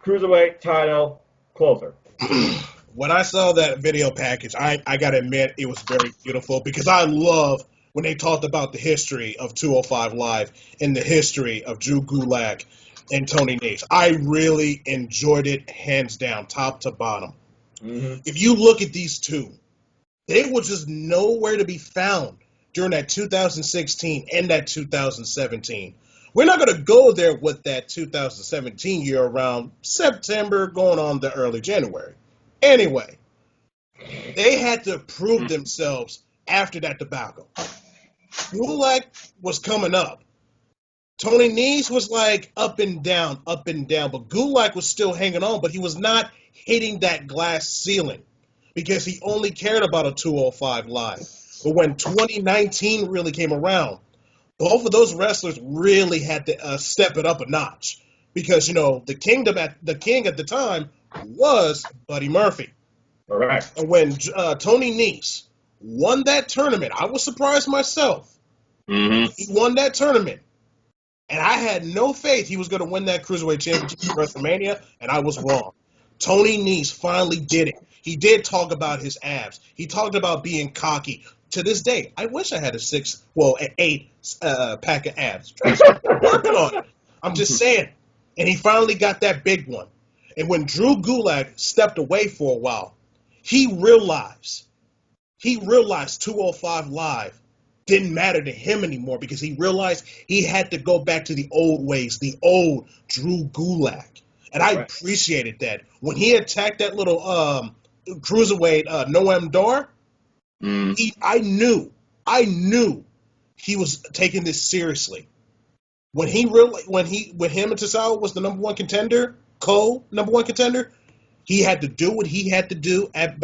S3: Cruiserweight title closer?
S1: When I saw that video package, I got to admit it was very beautiful because I love when they talked about the history of 205 Live and the history of Drew Gulak and Tony Nese. I really enjoyed it, hands down, top to bottom.
S3: Mm-hmm.
S1: If you look at these two, they were just nowhere to be found during that 2016 and that 2017. We're not going to go there with that 2017 year around September, going on to early January. Anyway, they had to prove themselves after that debacle. Gulak was coming up. Tony Nese was like up and down, but Gulak was still hanging on, but he was not hitting that glass ceiling because he only cared about a 205 Live. But when 2019 really came around, both of those wrestlers really had to step it up a notch because, the king at the time was Buddy Murphy.
S3: All right.
S1: And when Tony Nese won that tournament, I was surprised myself.
S2: Mm-hmm.
S1: He won that tournament. And I had no faith he was going to win that Cruiserweight Championship at WrestleMania, and I was wrong. Tony Nese finally did it. He did talk about his abs. He talked about being cocky. To this day, I wish I had an 8 pack of abs. Working on it. I'm just saying. And he finally got that big one. And when Drew Gulak stepped away for a while, he realized 205 Live didn't matter to him anymore because he realized he had to go back to the old ways, the old Drew Gulak. And I appreciated that. When he attacked that little cruiserweight Noam Dar, I knew he was taking this seriously. When him and Tozawa was the number one contender, number one contender, he had to do what he had to do at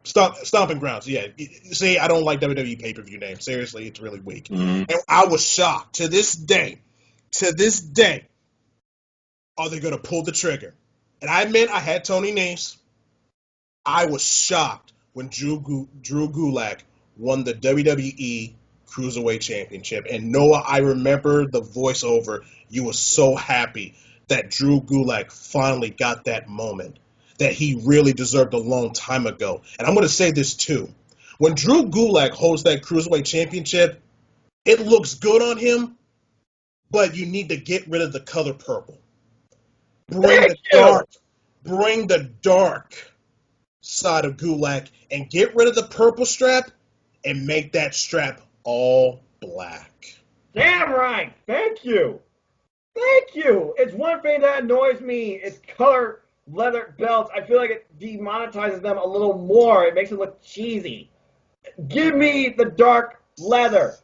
S1: Stomping Grounds. Yeah. See, I don't like WWE pay-per-view names. Seriously, it's really weak.
S2: Mm-hmm.
S1: And I was shocked. To this day, are they going to pull the trigger? And I admit I had Tony Nese. I was shocked when Drew Gulak won the WWE Cruiserweight Championship. And Noah, I remember the voiceover. You were so happy that Drew Gulak finally got that moment that he really deserved a long time ago. And I'm going to say this too. When Drew Gulak holds that Cruiserweight Championship, it looks good on him, but you need to get rid of the color purple. Bring the dark side of Gulak and get rid of the purple strap and make that strap all black.
S3: Damn right. Thank you. It's one thing that annoys me. It's color leather belts. I feel like it demonetizes them a little more. It makes it look cheesy. Give me the dark leather,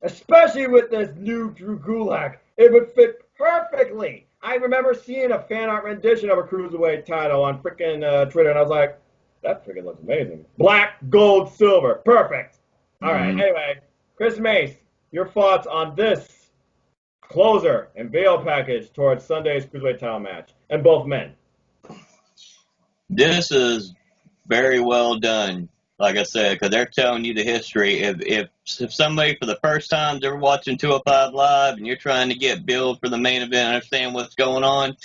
S3: especially with this new Drew Gulak. It would fit perfectly. I remember seeing a fan art rendition of a Cruiserweight title on freaking Twitter, and I was like, that freaking looks amazing. Black, gold, silver. Perfect. All right. Anyway, Chris Mace, your thoughts on this closer and veil package towards Sunday's Cruiserweight title match, and both men.
S2: This is very well done, like I said, because they're telling you the history. If somebody for the first time they're watching 205 Live and you're trying to get billed for the main event and understand what's going on,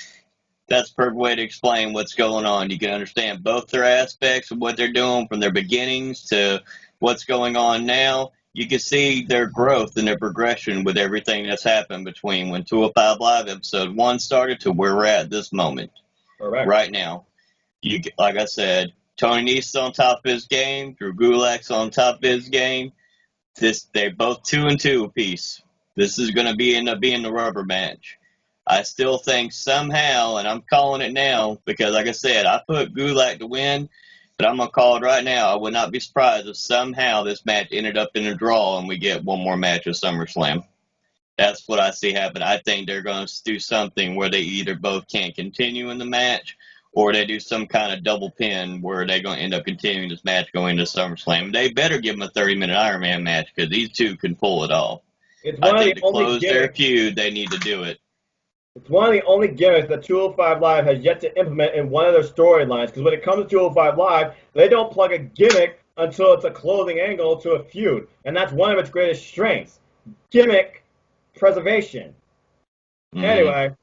S2: that's a perfect way to explain what's going on. You can understand both their aspects of what they're doing from their beginnings to what's going on now. You can see their growth and their progression with everything that's happened between when 205 Live episode 1 started to where we're at this moment.
S3: Correct.
S2: Right now. Like I said, Tony Nese on top of his game, Drew Gulak's on top of his game. They're both 2-2 apiece. This is going to end up being the rubber match. I still think somehow, and I'm calling it now, because like I said, I put Gulak to win, but I'm going to call it right now. I would not be surprised if somehow this match ended up in a draw and we get one more match at SummerSlam. That's what I see happen. I think they're going to do something where they either both can't continue in the match or they do some kind of double pin where they're going to end up continuing this match going into SummerSlam. They better give them a 30-minute Iron Man match because these two can pull it off. I think to close their feud, they need to do it.
S3: It's one of the only gimmicks that 205 Live has yet to implement in one of their storylines, because when it comes to 205 Live, they don't plug a gimmick until it's a closing angle to a feud, and that's one of its greatest strengths. Gimmick preservation. Anyway,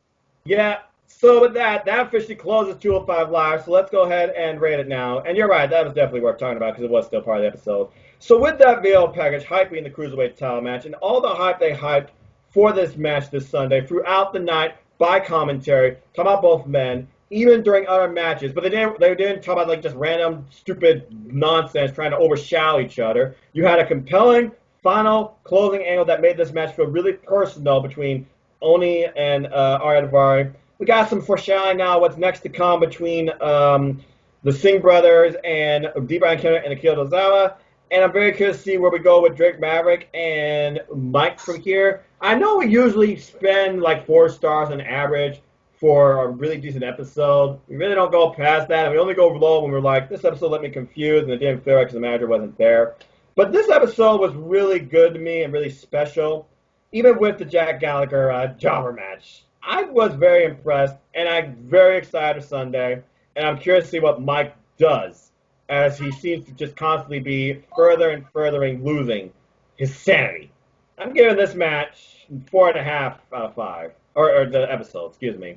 S3: yeah, So with that officially closes 205 Live. So let's go ahead and rate it now. And you're right, that was definitely worth talking about because it was still part of the episode. So with that video package hyping the Cruiserweight title match and all the hype they hyped for this match this Sunday throughout the night by commentary, talking about both men, even during other matches, but they didn't talk about like just random stupid nonsense trying to overshadow each other. You had a compelling final closing angle that made this match feel really personal between Oni and Arya Daivari. We got some foreshadowing now what's next to come between the Singh brothers and Deepa Ankita and Akira Tozawa. And I'm very curious to see where we go with Drake Maverick and Mike from here. I know we usually spend like 4 stars on average for a really decent episode. We really don't go past that, and we only go low when we're like, this episode let me confused, and it didn't feel right because the manager wasn't there. But this episode was really good to me and really special, even with the Jack Gallagher jobber match. I was very impressed, and I'm very excited for Sunday, and I'm curious to see what Mike does, as he seems to just constantly be further and furthering losing his sanity. I'm giving this match 4.5 out of 5. Or the episode, excuse me.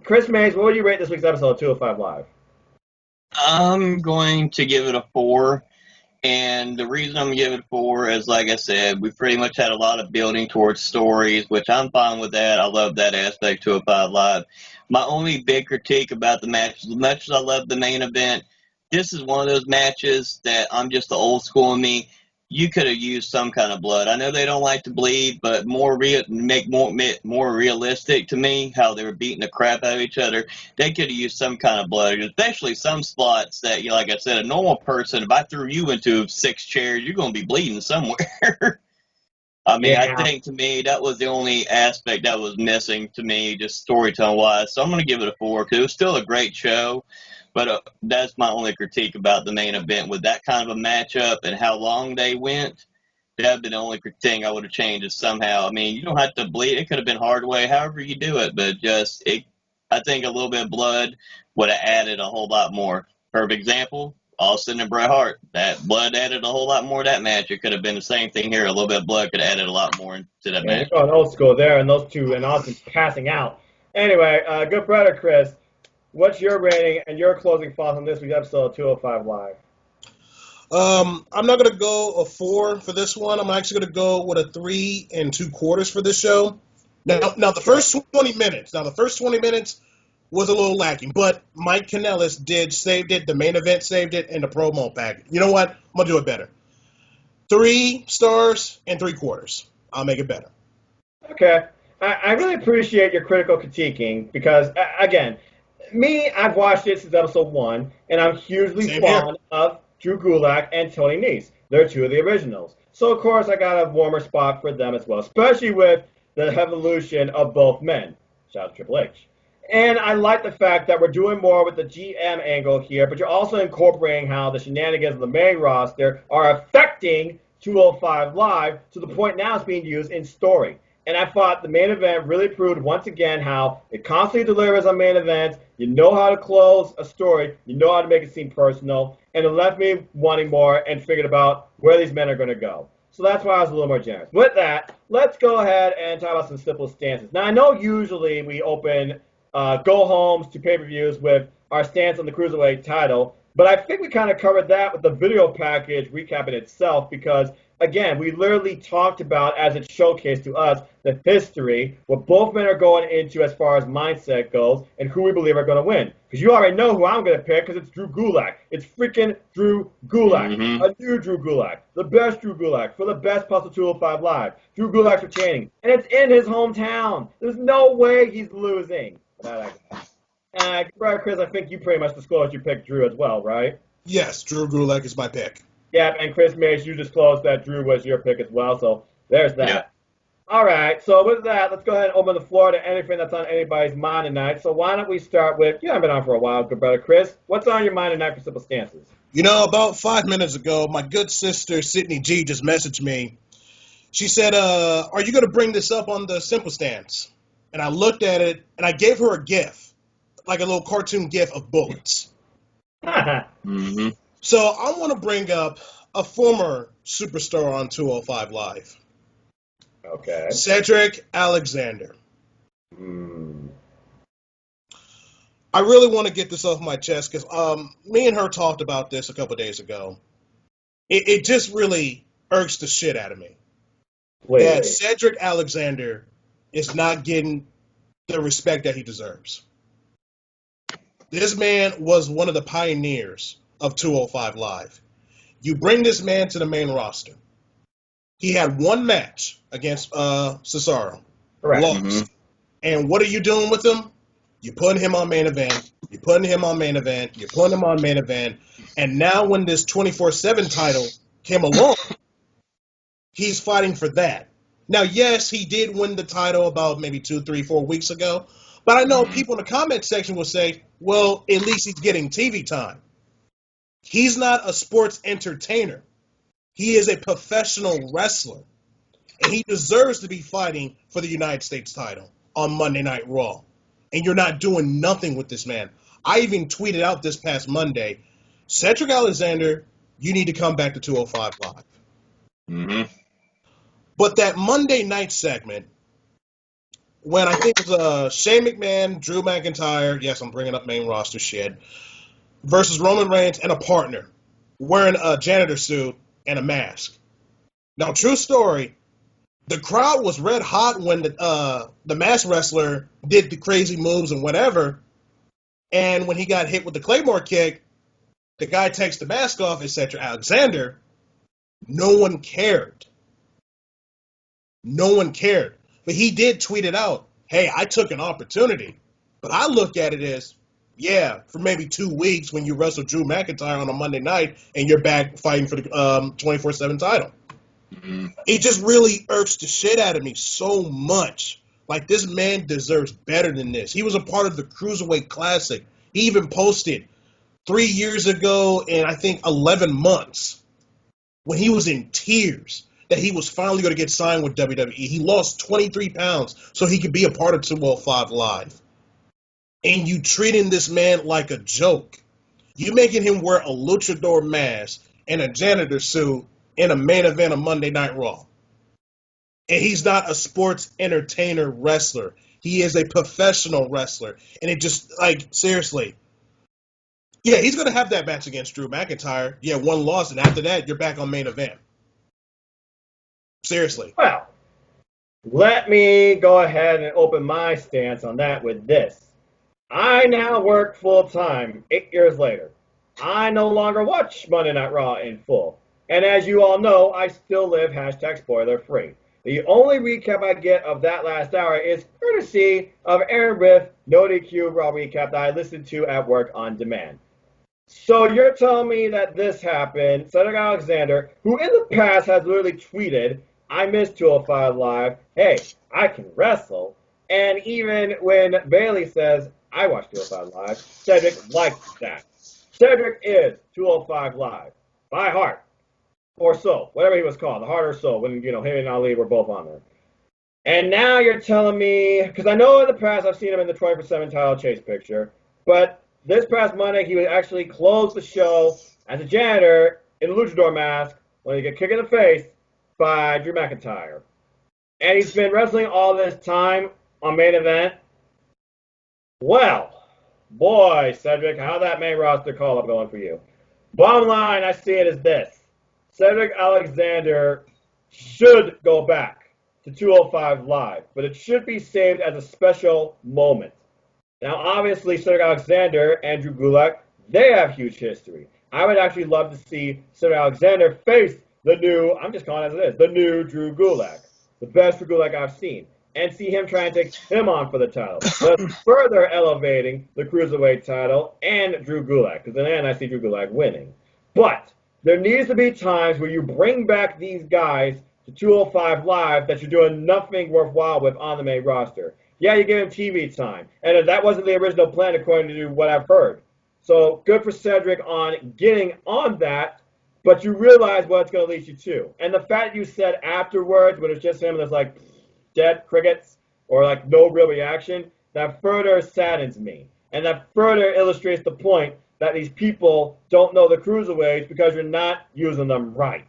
S3: Chris Mays, what would you rate this week's episode of 205 Live?
S2: I'm going to give it a 4. And the reason I'm going to give it a 4 is, like I said, we pretty much had a lot of building towards stories, which I'm fine with that. I love that aspect to 205 Live. My only big critique about the match, as much as I love the main event, this is one of those matches that I'm just the old school in me. You could have used some kind of blood. I know they don't like to bleed, but make more realistic to me how they were beating the crap out of each other. They could have used some kind of blood, especially some spots that, like I said, a normal person, if I threw you into 6 chairs, you're going to be bleeding somewhere. I mean, yeah. I think to me that was the only aspect that was missing to me, just storytelling wise. So I'm going to give it a 4 because it was still a great show. But that's my only critique about the main event. With that kind of a matchup and how long they went, that would have been the only thing I would have changed is somehow. I mean, you don't have to bleed. It could have been hard way, however you do it. But I think a little bit of blood would have added a whole lot more. Perfect example, Austin and Bret Hart. That blood added a whole lot more to that match. It could have been the same thing here. A little bit of blood could have added a lot more to that match.
S3: You're going old school there, and those two, and Austin's passing out. Anyway, good brother, Chris. What's your rating and your closing thoughts on this week's episode of 205 Live?
S1: I'm not going to go a 4 for this one. I'm actually going to go with a 3 2/4 for this show. Now the first 20 minutes was a little lacking, but Mike Kanellis saved it. The main event saved it, and the promo package. You know what? I'm going to do it better. 3 stars and 3/4. I'll make it better.
S3: Okay. I really appreciate your critical critiquing because, again, I've watched it since episode 1, and I'm hugely fond of Drew Gulak and Tony Nese. They're 2 of the originals. So, of course, I got a warmer spot for them as well, especially with the evolution of both men. Shout out to Triple H. And I like the fact that we're doing more with the GM angle here, but you're also incorporating how the shenanigans of the main roster are affecting 205 Live to the point now it's being used in story. And I thought the main event really proved once again how it constantly delivers on main events. You know how to close a story. You know how to make it seem personal. And it left me wanting more and figured about where these men are going to go. So that's why I was a little more generous. With that, let's go ahead and talk about some simple stances. Now, I know usually we open go-homes to pay-per-views with our stance on the Cruiserweight title, but I think we kind of covered that with the video package recapping itself because, again, we literally talked about, as it showcased to us, the history, what both men are going into as far as mindset goes, and who we believe are going to win. Because you already know who I'm going to pick, because it's Drew Gulak. It's freaking Drew Gulak. Mm-hmm. A new Drew Gulak. The best Drew Gulak for the best Puzzle 205 Live. Drew Gulak's retaining. And it's in his hometown. There's no way he's losing. Chris, I think you pretty much disclosed you picked Drew as well, right?
S1: Yes, Drew Gulak is my pick.
S3: Yeah, and Chris Mays, you disclosed that Drew was your pick as well, so there's that. Yeah. All right, so with that, let's go ahead and open the floor to anything that's on anybody's mind tonight. So why don't we start with, you haven't been on for a while, good brother Chris. What's on your mind tonight for Simple Stances?
S1: You know, about 5 minutes ago, my good sister, Sydney G, just messaged me. She said, are you going to bring this up on the Simple Stance? And I looked at it, and I gave her a GIF, like a little cartoon GIF of bullets.
S2: Mm-hmm.
S1: So I want to bring up a former superstar on 205 Live.
S3: Okay.
S1: Cedric Alexander. I really want to get this off my chest because me and her talked about this a couple days ago. It just really irks the shit out of me that Cedric Alexander is not getting the respect that he deserves. This man was one of the pioneers of 205 Live. You bring this man to the main roster. He had one match against Cesaro.
S3: Correct.
S1: Lost.
S2: Mm-hmm.
S1: And what are you doing with him? You're putting him on main event. You're putting him on main event. You're putting him on main event. And now when this 24/7 title came along, he's fighting for that. Now, yes, he did win the title about maybe 2, 3, 4 weeks ago. But I know people in the comment section will say, well, at least he's getting TV time. He's not a sports entertainer. He is a professional wrestler. And he deserves to be fighting for the United States title on Monday Night Raw. And you're not doing nothing with this man. I even tweeted out this past Monday, Cedric Alexander, you need to come back to 205 Live.
S2: Mm-hmm.
S1: But that Monday night segment, when I think it was Shane McMahon, Drew McIntyre, yes, I'm bringing up main roster shit, versus Roman Reigns and a partner wearing a janitor suit and a mask. Now, true story, the crowd was red hot when the masked wrestler did the crazy moves and whatever. And when he got hit with the Claymore kick, the guy takes the mask off, etc. Alexander. No one cared. No one cared. But he did tweet it out. Hey, I took an opportunity. But I look at it as, yeah, for maybe 2 weeks when you wrestle Drew McIntyre on a Monday night and you're back fighting for the 24/7 title.
S2: Mm-hmm.
S1: It just really irks the shit out of me so much. Like, this man deserves better than this. He was a part of the Cruiserweight Classic. He even posted 3 years ago in, I think, 11 months when he was in tears that he was finally going to get signed with WWE. He lost 23 pounds so he could be a part of 205 Live. And you treating this man like a joke. You making him wear a luchador mask and a janitor suit in a main event of Monday Night Raw. And he's not a sports entertainer wrestler. He is a professional wrestler. And it just, like, seriously. Yeah, he's going to have that match against Drew McIntyre. Yeah, one loss, and after that, you're back on main event. Seriously.
S3: Well, let me go ahead and open my stance on that with this. I now work full-time 8 years later. I no longer watch Monday Night Raw in full. And as you all know, I still live #spoiler-free. The only recap I get of that last hour is courtesy of Aaron Riff, No DQ Raw recap that I listened to at work on demand. So you're telling me that this happened, Cedric Alexander, who in the past has literally tweeted, I miss 205 Live, hey, I can wrestle. And even when Bayley says, I watch 205 Live, Cedric likes that. Cedric is 205 Live, by heart. Or so, whatever he was called, the Heart or Soul, when, you know, him and Ali were both on there. And now you're telling me, because I know in the past I've seen him in the 24/7 title chase picture, but this past Monday he would actually close the show as a janitor in a luchador mask when he got kicked in the face by Drew McIntyre. And he's been wrestling all this time on main event. Well, boy, Cedric, how that main roster call-up going for you? Bottom line, I see it as this. Cedric Alexander should go back to 205 Live, but it should be saved as a special moment. Now, obviously, Cedric Alexander and Drew Gulak, they have huge history. I would actually love to see Cedric Alexander face the new, I'm just calling it as it is, the new Drew Gulak, the best Drew Gulak I've seen, and see him try and take him on for the title, thus further elevating the Cruiserweight title and Drew Gulak, because in the end, I see Drew Gulak winning. But there needs to be times where you bring back these guys to 205 Live that you're doing nothing worthwhile with on the main roster. Yeah, you give him TV time. And that wasn't the original plan according to what I've heard. So good for Cedric on getting on that, but you realize what it's going to lead you to. And the fact that you said afterwards, when it's just him and there's like dead crickets or like no real reaction, that further saddens me. And that further illustrates the point that these people don't know the cruiserweights because you're not using them right.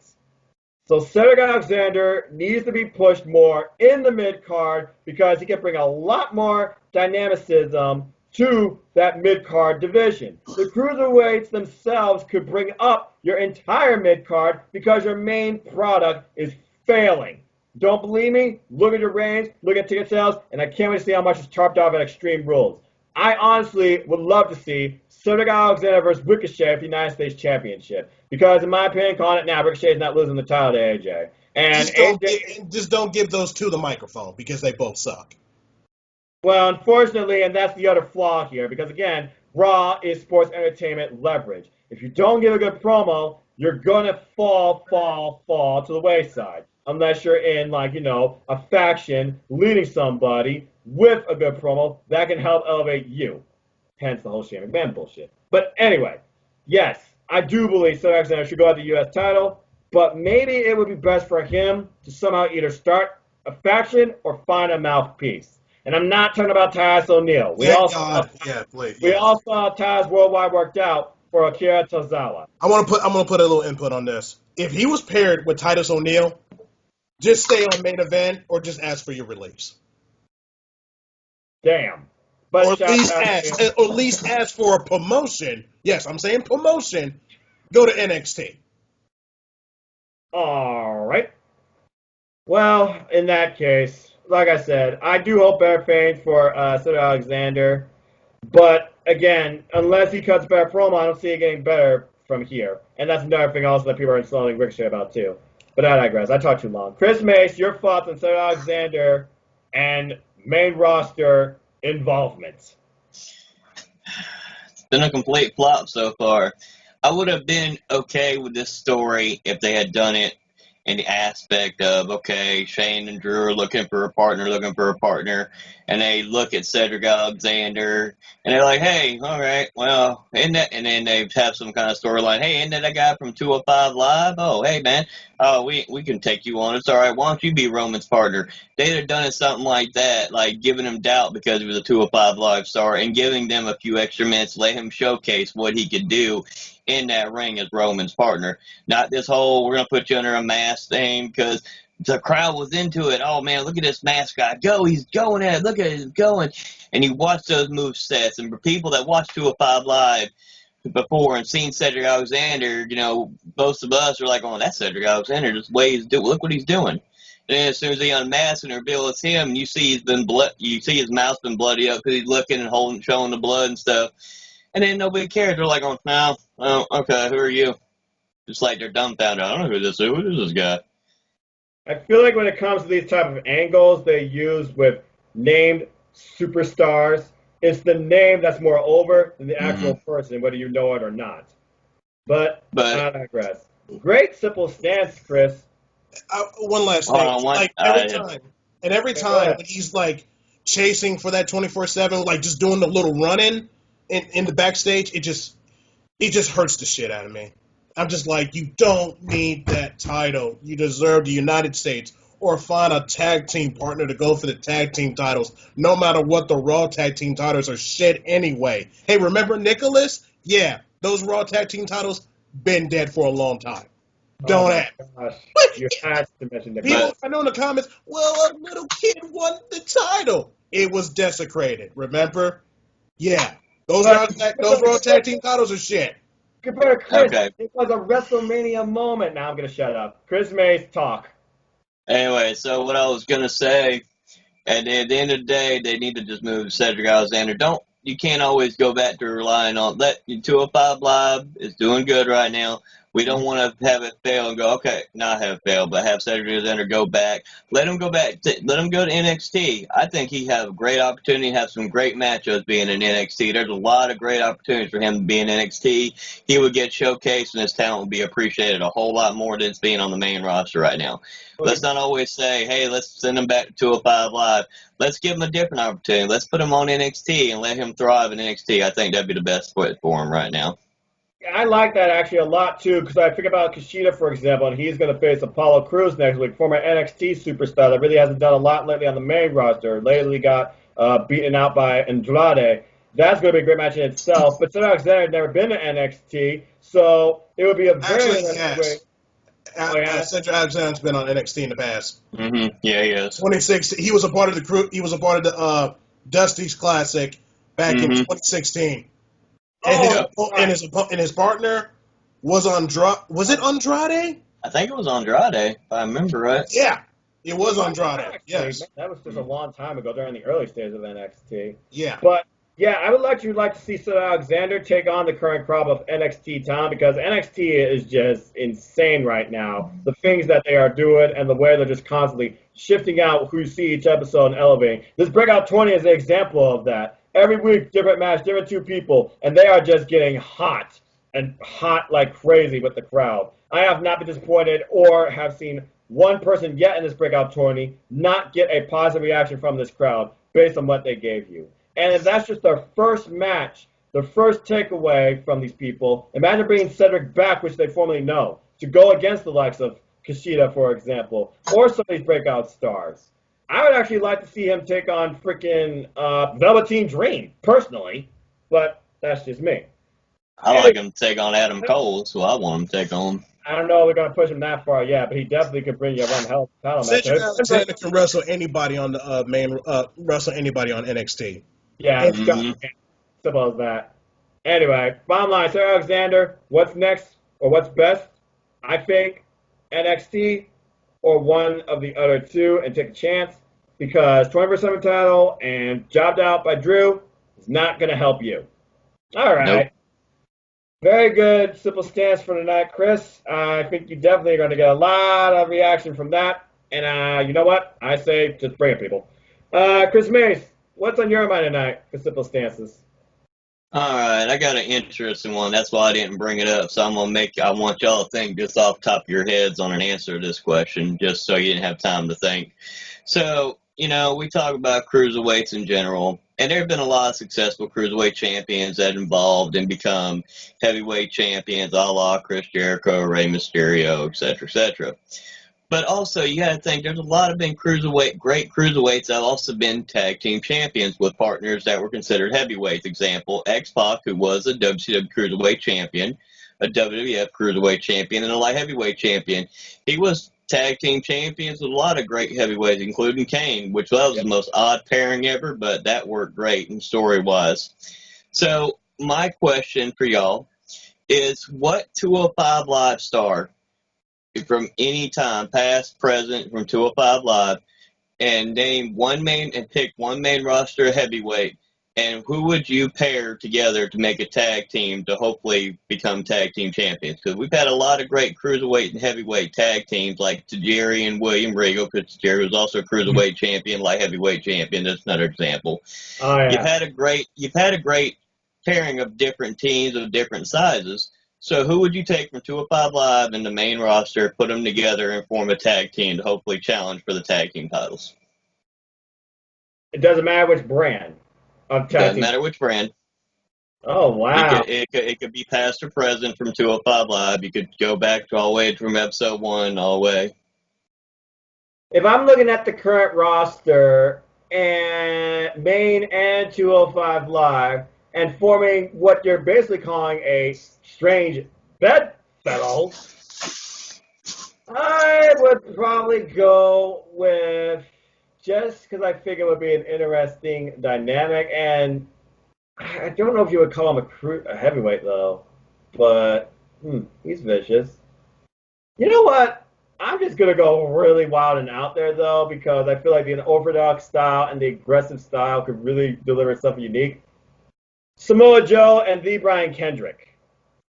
S3: So Cedric Alexander needs to be pushed more in the mid-card because he can bring a lot more dynamicism to that mid-card division. The cruiserweights themselves could bring up your entire mid-card because your main product is failing. Don't believe me? Look at your reigns, look at ticket sales, and I can't wait to see how much is tarped off at Extreme Rules. I honestly would love to see Cedric Alexander versus Ricochet for the United States Championship. Because in my opinion, calling it now, Ricochet is not losing the title to AJ. And
S1: just don't give those two the microphone because they both suck.
S3: Well, unfortunately, and that's the other flaw here, because again, Raw is sports entertainment leverage. If you don't give a good promo, you're gonna fall to the wayside. Unless you're in, like, you know, a faction leading somebody with a good promo that can help elevate you. Hence the whole Shane McMahon bullshit. But anyway, yes, I do believe Cedric Alexander should go at the U.S. title, but maybe it would be best for him to somehow either start a faction or find a mouthpiece. And I'm not talking about Taz O'Neil. We all saw Taz Worldwide worked out for Akira Tozawa.
S1: I'm gonna put a little input on this. If he was paired with Titus O'Neil, just stay on main event or just ask for your release.
S3: Damn.
S1: But or at least ask for a promotion. Yes, I'm saying promotion. Go to NXT.
S3: All right. Well, in that case, like I said, I do hope better things for Cedric Alexander. But again, unless he cuts better promo, I don't see it getting better from here. And that's another thing also that people are insulting Ricochet about too. But I digress. I talked too long. Chris Mace, your thoughts on Cedric Alexander and main roster involvement?
S2: It's been a complete flop so far. I would have been okay with this story if they had done it in the aspect of, okay, Shane and Drew are looking for a partner, and they look at Cedric Alexander, and they're like, hey, all right, well, and then they have some kind of storyline, hey, isn't that a guy from 205 Live? Oh, hey, man, we can take you on. It's all right, why don't you be Roman's partner? They'd have done something like that, like giving him doubt because he was a 205 Live star, and giving them a few extra minutes, let him showcase what he could do in that ring as Roman's partner. Not this whole, we're going to put you under a mask thing because the crowd was into it. Oh, man, look at this mask guy. Go, he's going at it. Look at it, he's going. And you watch those move sets. And for people that watch 205 Live before and seen Cedric Alexander, you know, most of us are like, oh, that's Cedric Alexander. Just the way he's doing. Look what he's doing. And then as soon as he unmasks and reveals it's him, you see his mouth's been bloody up because he's looking and holding, showing the blood and stuff. And then nobody cares. They're like, oh, no, oh, okay, who are you? Just like they're dumbfounded. I don't know who this is. Who is this guy?
S3: I feel like when it comes to these type of angles they use with named superstars, it's the name that's more over than the actual person, whether you know it or not. But I digress. Great simple stance, Chris.
S1: One last thing. Every time when he's like chasing for that 24/7, like just doing the little run-in in the backstage, it just hurts the shit out of me. I'm just like, you don't need that title. You deserve the United States, or find a tag team partner to go for the tag team titles. No matter what, the Raw tag team titles are shit anyway. Hey, remember Nicholas? Yeah, those Raw tag team titles been dead for a long time. Don't ask.
S3: You had to mention Nicholas.
S1: People, I know in the comments, well, a little kid won the title. It was desecrated. Remember? Yeah. Those Raw tag team titles are shit.
S3: Compared to Chris, okay. It was a WrestleMania moment. Now I'm going to shut up. Chris Mays, talk.
S2: Anyway, so what I was going to say, at the end of the day, they need to just move Cedric Alexander. You can't always go back to relying on that. 205 Live is doing good right now. We don't want to have it fail and go, okay, not have it fail, but have Cedric Alexander go back. Let him go back. Let him go to NXT. I think he have a great opportunity to have some great matchups being in NXT. There's a lot of great opportunities for him to be in NXT. He would get showcased, and his talent would be appreciated a whole lot more than it's being on the main roster right now. Okay. Let's not always say, hey, let's send him back to 205 Live. Let's give him a different opportunity. Let's put him on NXT and let him thrive in NXT. I think that'd be the best fit for him right now.
S3: I like that actually a lot too, because I think about Kushida, for example, and he's going to face Apollo Crews next week, former NXT superstar that really hasn't done a lot lately on the main roster. Lately got beaten out by Andrade. That's going to be a great match in itself. But Cedric Alexander had never been to NXT, so it would be a very
S1: Cedric Alexander's been on NXT in the past.
S2: Mm-hmm. Yeah, he is.
S1: 2016. He was a part of the crew. He was a part of the Dusty's Classic. back in
S2: Mhm.
S1: 2016.
S3: Oh,
S1: And his partner was Andrade. Was it Andrade?
S2: I think it was Andrade, if I remember right.
S1: Yeah, it was
S3: Well,
S1: Andrade.
S3: actually,
S1: Yes.
S3: that was just a long time ago during the early stages of NXT.
S1: Yeah.
S3: But yeah, I would like to see Cedric Alexander take on the current crop of NXT talent because NXT is just insane right now. The things that they are doing and the way they're just constantly shifting out who you see each episode and elevating. This Breakout 20 is an example of that. Every week, different match, different two people, and they are just getting hot and hot like crazy with the crowd. I have not been disappointed or have seen one person yet in this Breakout 20 not get a positive reaction from this crowd based on what they gave you. And if that's just their first match, the first takeaway from these people, imagine bringing Cedric back, which they formerly know, to go against the likes of Kushida, for example, or some of these breakout stars. I would actually like to see him take on freaking Velveteen Dream, personally, but that's just me.
S2: I like him to take on Adam Cole, so I want him to take on him.
S3: I don't know if we're going to push him that far yet, but he definitely could bring you a run hell title match.
S1: Cedric Alexander can wrestle anybody on the wrestle anybody on NXT.
S3: Yeah, it's simple as that. Anyway, bottom line, Cedric Alexander, what's next or what's best? I think NXT or one of the other two and take a chance because 24/7 title and jobbed out by Drew is not going to help you. All right.
S2: Nope.
S3: Very good, simple stance for tonight, Chris. I think you definitely are going to get a lot of reaction from that. And you know what? I say just bring it, people. Chris Mace, what's on your mind tonight for simple stances?
S2: All right, I got an interesting one. That's why I didn't bring it up. So I want y'all to think just off the top of your heads on an answer to this question, just so you didn't have time to think. So, we talk about cruiserweights in general, and there have been a lot of successful cruiserweight champions that involved and become heavyweight champions, a la Chris Jericho, Rey Mysterio, et cetera, et cetera. But also, you got to think there's a lot of great cruiserweights that have also been tag team champions with partners that were considered heavyweights. Example, X-Pac, who was a WCW cruiserweight champion, a WWF cruiserweight champion, and a light heavyweight champion. He was tag team champions with a lot of great heavyweights, including Kane, which was the most odd pairing ever, but that worked great and story-wise. So my question for y'all is, what 205 Live star from any time, past, present, from 205 Live, and pick one main roster heavyweight, and who would you pair together to make a tag team to hopefully become tag team champions? Because we've had a lot of great cruiserweight and heavyweight tag teams like Tajiri and William Regal, because Tajiri was also a cruiserweight champion, light heavyweight champion. That's another example.
S3: Oh, yeah.
S2: You've had a great pairing of different teams of different sizes. So who would you take from 205 Live and the main roster, put them together, and form a tag team to hopefully challenge for the tag team titles?
S3: It doesn't matter which brand of tag
S2: Doesn't
S3: team.
S2: matter which brand.
S3: Oh, wow.
S2: It could be past or present from 205 Live. You could go back all the way from episode 1 all the way.
S3: If I'm looking at the current roster and main and 205 Live and forming what you're basically calling a strange bedfellow, I would probably go with, just because I figure it would be an interesting dynamic, and I don't know if you would call him a heavyweight though, but he's vicious. You know what? I'm just going to go really wild and out there though, because I feel like the unorthodox style and the aggressive style could really deliver something unique. Samoa Joe and the Brian Kendrick.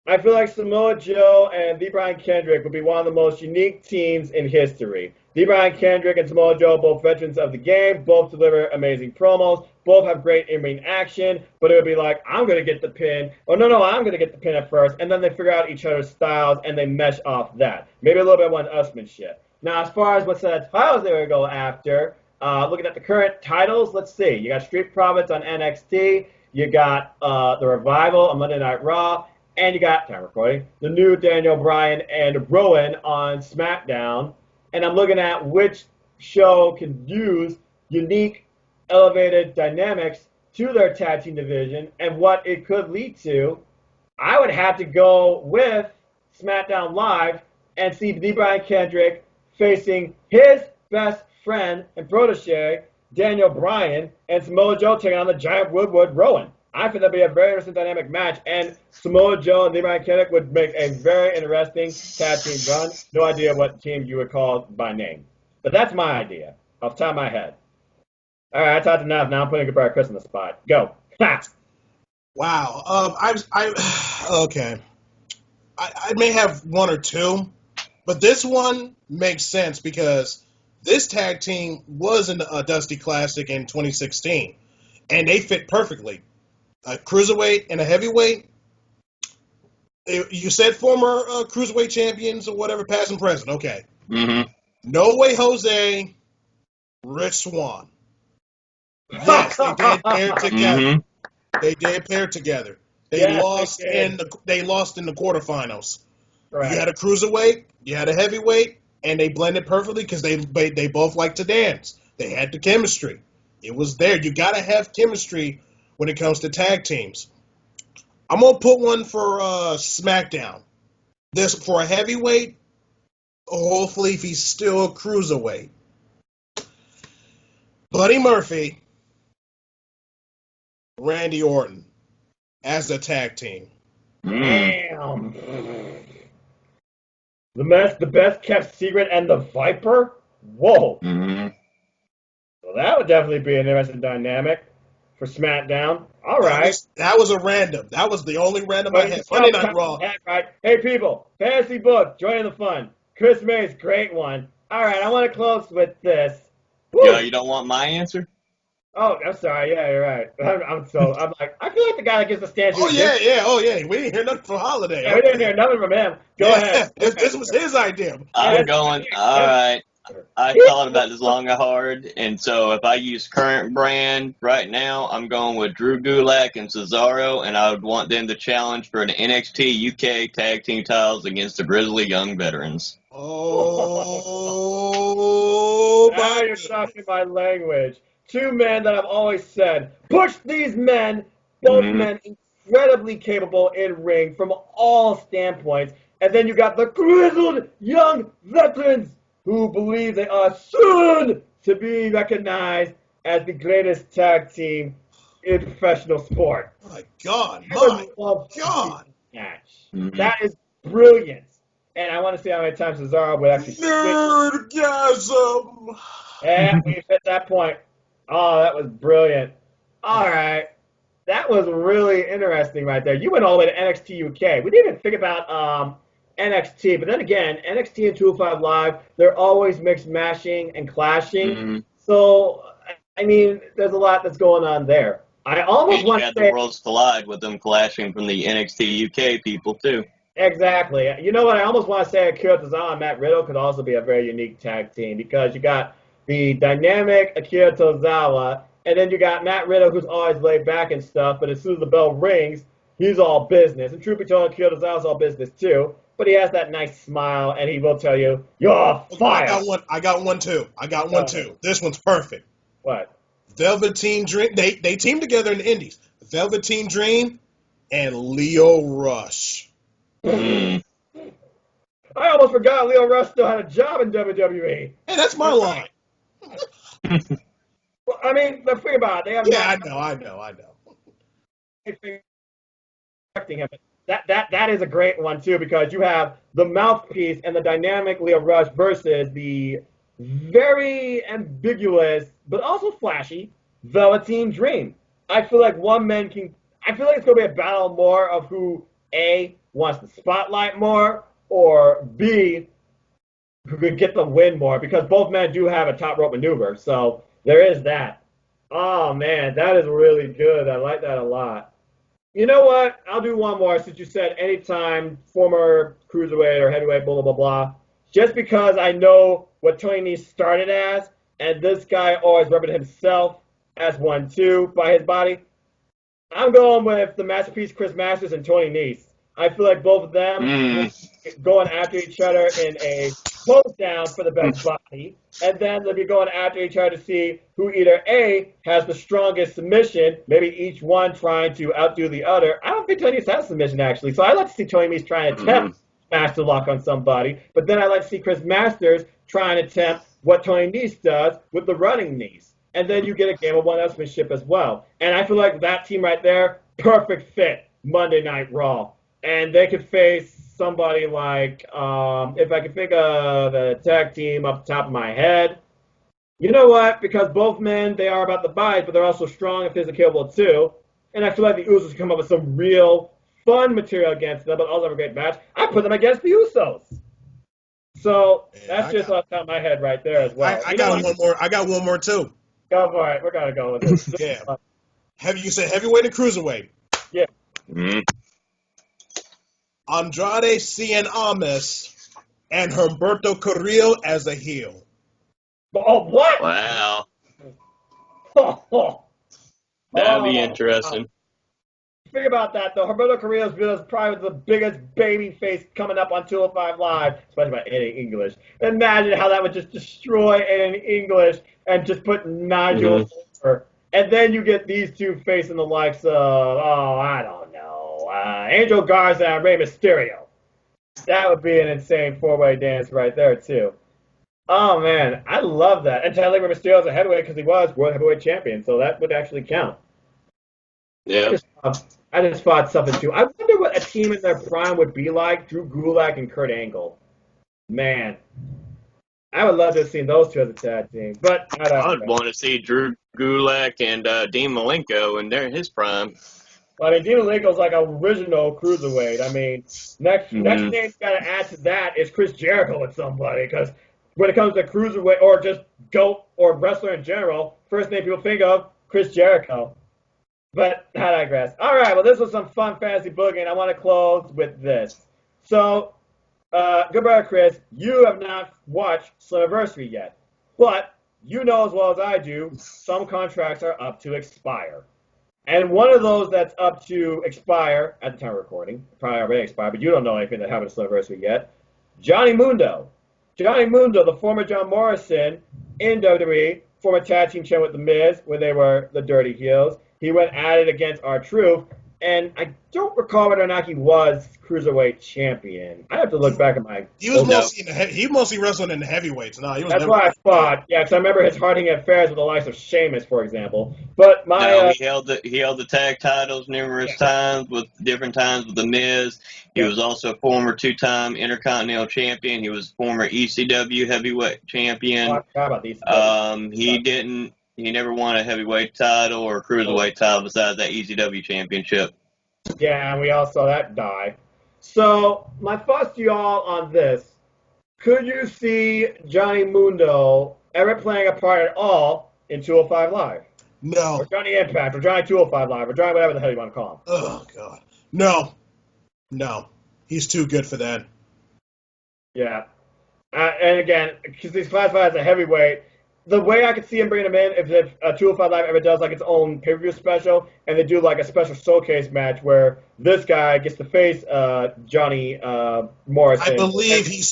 S3: I feel like Samoa Joe and the Brian Kendrick would be one of the most unique teams in history. The Brian Kendrick and Samoa Joe, both veterans of the game, both deliver amazing promos, both have great in-ring action, but it would be like, I'm going to get the pin, or no, I'm going to get the pin at first, and then they figure out each other's styles, and they mesh off that. Maybe a little bit of one-upsmanship. Now, as far as what set of titles they would go after, looking at the current titles, let's see. You got Street Profits on NXT, you got The Revival on Monday Night Raw, and you got, time recording, the new Daniel Bryan and Rowan on SmackDown. And I'm looking at which show can use unique, elevated dynamics to their tag team division and what it could lead to. I would have to go with SmackDown Live and see the Brian Kendrick facing his best friend and protege, Daniel Bryan, and Samoa Joe taking on the Giant Woodward Rowan. I think that'd be a very interesting dynamic match, and Samoa Joe and Lee Ryan Kinnick would make a very interesting tag team run. No idea what team you would call by name. But that's my idea, off the top of my head. All right, I talked enough. Now I'm putting Goodbye Chris on the spot. Go. Ha!
S1: Wow. Okay. I may have one or two, but this one makes sense because this tag team was in a Dusty Classic in 2016, and they fit perfectly. A cruiserweight and a heavyweight. You said former cruiserweight champions or whatever, past and present. Okay.
S2: Mm-hmm.
S1: No Way Jose, Rich Swann. Yes, they did pair together.
S2: Mm-hmm.
S1: They did pair together. They
S3: Yes,
S1: lost
S3: they
S1: in the quarterfinals.
S3: Right.
S1: You had a cruiserweight, you had a heavyweight, and they blended perfectly because they both like to dance. They had the chemistry. It was there. You got to have chemistry when it comes to tag teams. I'm gonna put one for SmackDown. This for a heavyweight. Hopefully, if he's still a cruiserweight, Buddy Murphy, Randy Orton as a tag team.
S3: Damn. The best kept secret and the Viper? Whoa.
S2: Mm-hmm.
S3: Well, that would definitely be an interesting dynamic for SmackDown. All right.
S1: That was a random. That was the only random I had. Monday Night Raw.
S3: Right. Hey, people. Fantasy book. Join in the fun. Chris May's great one. All right. I want to close with this. Woo.
S2: Yo, you don't want my answer?
S3: Oh, I'm sorry. Yeah, you're right. I'm like, I feel like the guy that gives the stand.
S1: Oh, yeah. We didn't hear nothing from Holiday.
S3: Yeah, we didn't hear nothing from him. Go ahead.
S1: This was his idea.
S2: I'm going, all right. I thought about this long and hard, and so if I use current brand right now, I'm going with Drew Gulak and Cesaro, and I would want them to challenge for an NXT UK Tag Team titles against the Grizzly Young Veterans.
S1: Oh,
S3: now you're talking my language. Two men that I've always said, push these men, both men incredibly capable in ring from all standpoints, and then you got the grizzled young veterans who believe they are soon to be recognized as the greatest tag team in professional sport.
S1: My God.
S3: Match. That is brilliant. And I want to see how many times Cesaro would actually
S1: Nerdgasm.
S3: Yeah, we hit that point. Oh, that was brilliant. All right. That was really interesting right there. You went all the way to NXT UK. We didn't even think about NXT, but then again, NXT and 205 Live, they're always mixed mashing and clashing. So, I mean, there's a lot that's going on there. I almost want to say
S2: the worlds collide with them clashing from the NXT UK people too.
S3: Exactly. You know what? I almost want to say Akira Tozawa and Matt Riddle could also be a very unique tag team because you got the dynamic Akira Tozawa, and then you got Matt Riddle, who's always laid back and stuff, but as soon as the bell rings, he's all business. And truth be told, Akira Tozawa's all business too. But he has that nice smile, and he will tell you, "You're fired."
S1: I got one too. This one's perfect.
S3: What?
S1: Velveteen Dream. They teamed together in the Indies. Velveteen Dream and Leo Rush.
S3: I almost forgot Leo Rush still had a job in WWE.
S1: Hey, that's my line.
S3: Well, I mean, but think about it. They have
S1: I know.
S3: That is a great one too because you have the mouthpiece and the dynamic Leo Rush versus the very ambiguous but also flashy Velveteen Dream. I feel like I feel like it's gonna be a battle more of who A wants the spotlight more or B who could get the win more because both men do have a top rope maneuver. So there is that. Oh man, that is really good. I like that a lot. You know what? I'll do one more since you said anytime former cruiserweight or heavyweight, blah, blah, blah, blah. Just because I know what Tony Nese started as, and this guy always represented himself as one too by his body, I'm going with the masterpiece Chris Masters and Tony Nese. I feel like both of them going after each other in a close down for the best body, and then they'll be going after each other to see who either A, has the strongest submission, maybe each one trying to outdo the other. I don't think Tony Nese has a submission, actually, so I like to see Tony Nese trying to attempt master lock on somebody, but then I like to see Chris Masters trying to attempt what Tony Nese does with the running knees. and then you get a game of one-upsmanship as well. And I feel like that team right there, perfect fit Monday Night Raw. And they could face somebody like, if I could think of a tag team off the top of my head, you know what? Because both men, they are about the body, but they're also strong and physically capable too. And I feel like the Usos come up with some real fun material against them, but also have a great match. I put them against the Usos. So that's just off the top of my head right there as well.
S1: I got one more. I got one more too.
S3: Go for it. We're gonna go with this.
S1: Yeah. You said heavyweight and cruiserweight.
S3: Yeah.
S2: Mm-hmm.
S1: Andrade Cien Almas and Humberto Carrillo as a heel.
S3: Oh, what?
S2: Wow.
S3: Oh,
S2: That'd be interesting.
S3: Think about that, though. Humberto Carrillo's probably the biggest baby face coming up on 205 Live, especially by any English. Imagine how that would just destroy any English and just put Nigel over. And then you get these two facing the likes of, I don't know, Angel Garza and Rey Mysterio. That would be an insane four-way dance right there, too. Oh, man, I love that. And technically, Rey Mysterio's a heavyweight because he was World Heavyweight Champion, so that would actually count.
S2: Yeah.
S3: I just thought something too. I wonder what a team in their prime would be like. Drew Gulak and Kurt Angle. Man, I would love to have seen those two as a tag team. But
S2: I'd want to see Drew Gulak and Dean Malenko in his prime.
S3: Well, I mean, Dean Malenko's like an original cruiserweight. I mean, next name you got to add to that is Chris Jericho with somebody, because when it comes to cruiserweight or just GOAT or wrestler in general, first name people think of Chris Jericho. But I digress. All right, well, this was some fun fantasy booking, and I want to close with this. So, good brother Chris, you have not watched Slammiversary yet, but you know as well as I do, some contracts are up to expire. And one of those that's up to expire at the time of recording, probably already expired, but you don't know anything that happened to Slammiversary yet, Johnny Mundo. Johnny Mundo, the former John Morrison in WWE, former tag team champion with The Miz, when they were the Dirty Heels. He went at it against R-Truth, and I don't recall whether or not he was Cruiserweight champion. I have to look back at my...
S1: He was mostly wrestling in the heavyweights. No, he was.
S3: That's what I thought. Yeah, because I remember his hard-hitting affairs with the likes of Sheamus, for example. But
S2: he held the tag titles numerous times with The Miz. He was also a former two-time Intercontinental Champion. He was former ECW Heavyweight Champion.
S3: I forgot about these.
S2: He never won a heavyweight title or a cruiserweight title besides that ECW championship.
S3: Yeah, and we all saw that die. So, my thoughts to y'all on this. Could you see Johnny Mundo ever playing a part at all in 205 Live?
S1: No.
S3: Or Johnny Impact, or Johnny 205 Live, or Johnny whatever the hell you want to call him.
S1: Oh, God. No. He's too good for that.
S3: Yeah. And again, because he's classified as a heavyweight, the way I could see him bringing him in, if 205 Live ever does like its own pay-per-view special, and they do like a special showcase match where this guy gets to face Johnny Morrison.
S1: I believe he's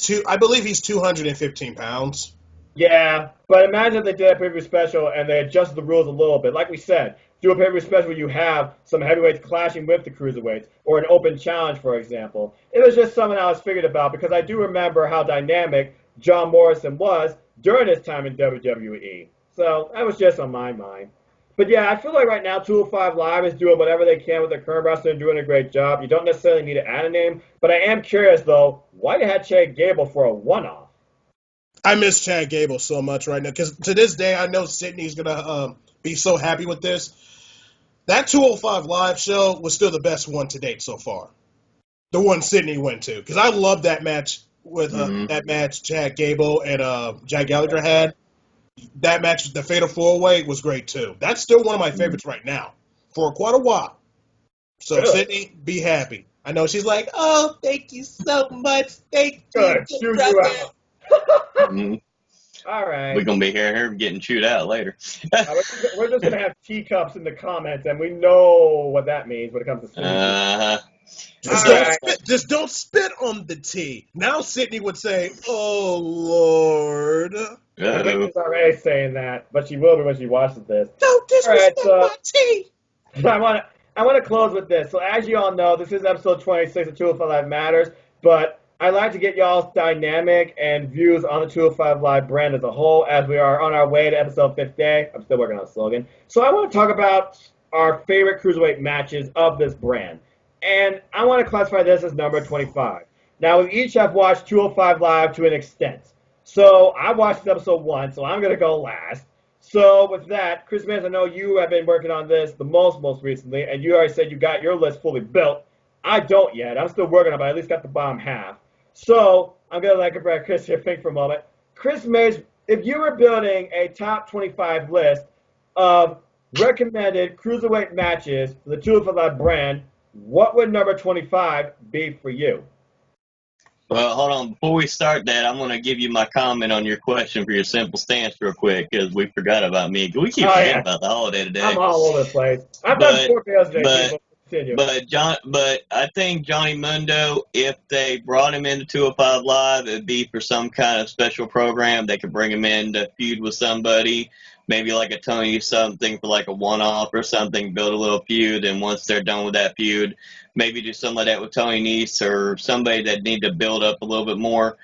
S1: 215 pounds.
S3: Yeah, but imagine if they did a pay-per-view special and they adjusted the rules a little bit. Like we said, do a pay-per-view special where you have some heavyweights clashing with the cruiserweights, or an open challenge, for example. It was just something I was figured about because I do remember how dynamic John Morrison was during his time in WWE. So that was just on my mind. But yeah, I feel like right now 205 Live is doing whatever they can with their current roster and doing a great job. You don't necessarily need to add a name, but I am curious though, why you had Chad Gable for a one-off?
S1: I miss Chad Gable so much right now because to this day I know Sydney's gonna be so happy with this. That 205 Live show was still the best one to date so far. The one Sydney went to because I loved that match with that match Chad Gable and Jack Gallagher had. That match, the Fatal 4-Way, was great too. That's still one of my favorites right now for quite a while. So really? Sydney, be happy. I know she's like, oh, thank you so much. Thank you,
S3: brother. All right.
S2: We're going to be hearing her getting chewed out later.
S3: We're just going to have teacups in the comments, and we know what that means when it comes to Sydney.
S1: Just don't spit on the tea. Now Sydney would say, oh, Lord.
S3: She's already saying that, but she will be when she watches this.
S1: Don't disrespect my tea.
S3: I want to close with this. So as you all know, this is episode 26 of 205 Live Matters, but I'd like to get y'all's dynamic and views on the 205 Live brand as a whole as we are on our way to episode 50. I'm still working on a slogan. So I want to talk about our favorite cruiserweight matches of this brand. And I want to classify this as number 25. Now, we each have watched 205 Live to an extent. So I watched episode 1, so I'm going to go last. So with that, Chris Mans, I know you have been working on this the most recently, and you already said you got your list fully built. I don't yet. I'm still working on it, but I at least got the bottom half. So I'm going to let Chris here think for a moment. Chris Mays, if you were building a top 25 list of recommended cruiserweight matches for the 205 Live brand, what would number 25 be for you?
S2: Well, hold on. Before we start that, I'm going to give you my comment on your question for your simple stance real quick because we forgot about me. We keep forgetting about the holiday today.
S3: I'm all over the place. I've done 4 fails today, people.
S2: But I think Johnny Mundo, if they brought him into 205 Live, it'd be for some kind of special program. They could bring him in to feud with somebody, maybe like a Tony something for like a one-off or something, build a little feud, and once they're done with that feud, maybe do something like that with Tony Nese or somebody that need to build up a little bit more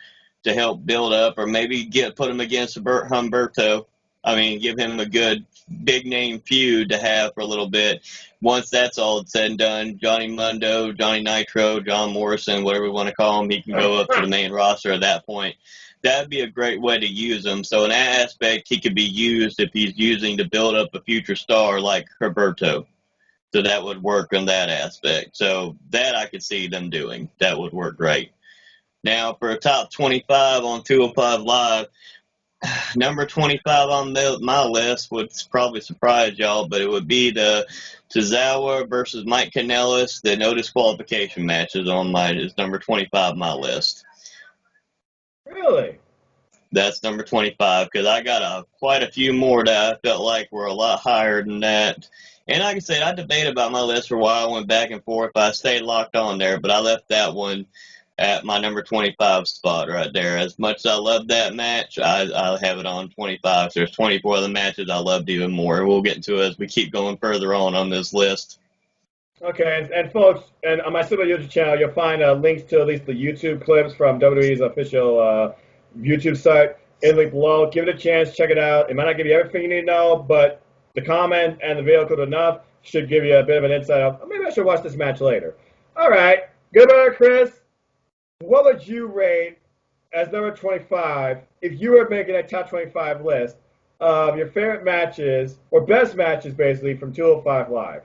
S2: to help build up, or maybe put him against Humberto. I mean, give him a good big-name feud to have for a little bit. Once that's all said and done, Johnny Mundo, Johnny Nitro, John Morrison, whatever we want to call him, he can go up to the main roster at that point. That would be a great way to use him. So in that aspect, he could be used if he's using to build up a future star like Humberto. So that would work on that aspect. So that I could see them doing. That would work great. Now, for a top 25 on 205 Live, number 25 on my list would probably surprise y'all, but it would be the Tozawa versus Mike Kanellis. The no disqualification matches is number 25 on my list.
S3: Really?
S2: That's number 25 because I got quite a few more that I felt like were a lot higher than that. And like I said, I debated about my list for a while. I went back and forth. I stayed locked on there, but I left that one at my number 25 spot right there. As much as I love that match, I have it on 25. So there's 24 other matches I loved even more. We'll get into it as we keep going further on this list.
S3: Okay, and folks, and on my Super YouTube channel, you'll find links to at least the YouTube clips from WWE's official YouTube site in the link below. Give it a chance, check it out. It might not give you everything you need to know, but the comment and the video code enough should give you a bit of an insight of, maybe I should watch this match later. All right, goodbye, Chris. What would you rate as number 25 if you were making a top 25 list of your favorite matches, or best matches, basically, from 205 Live?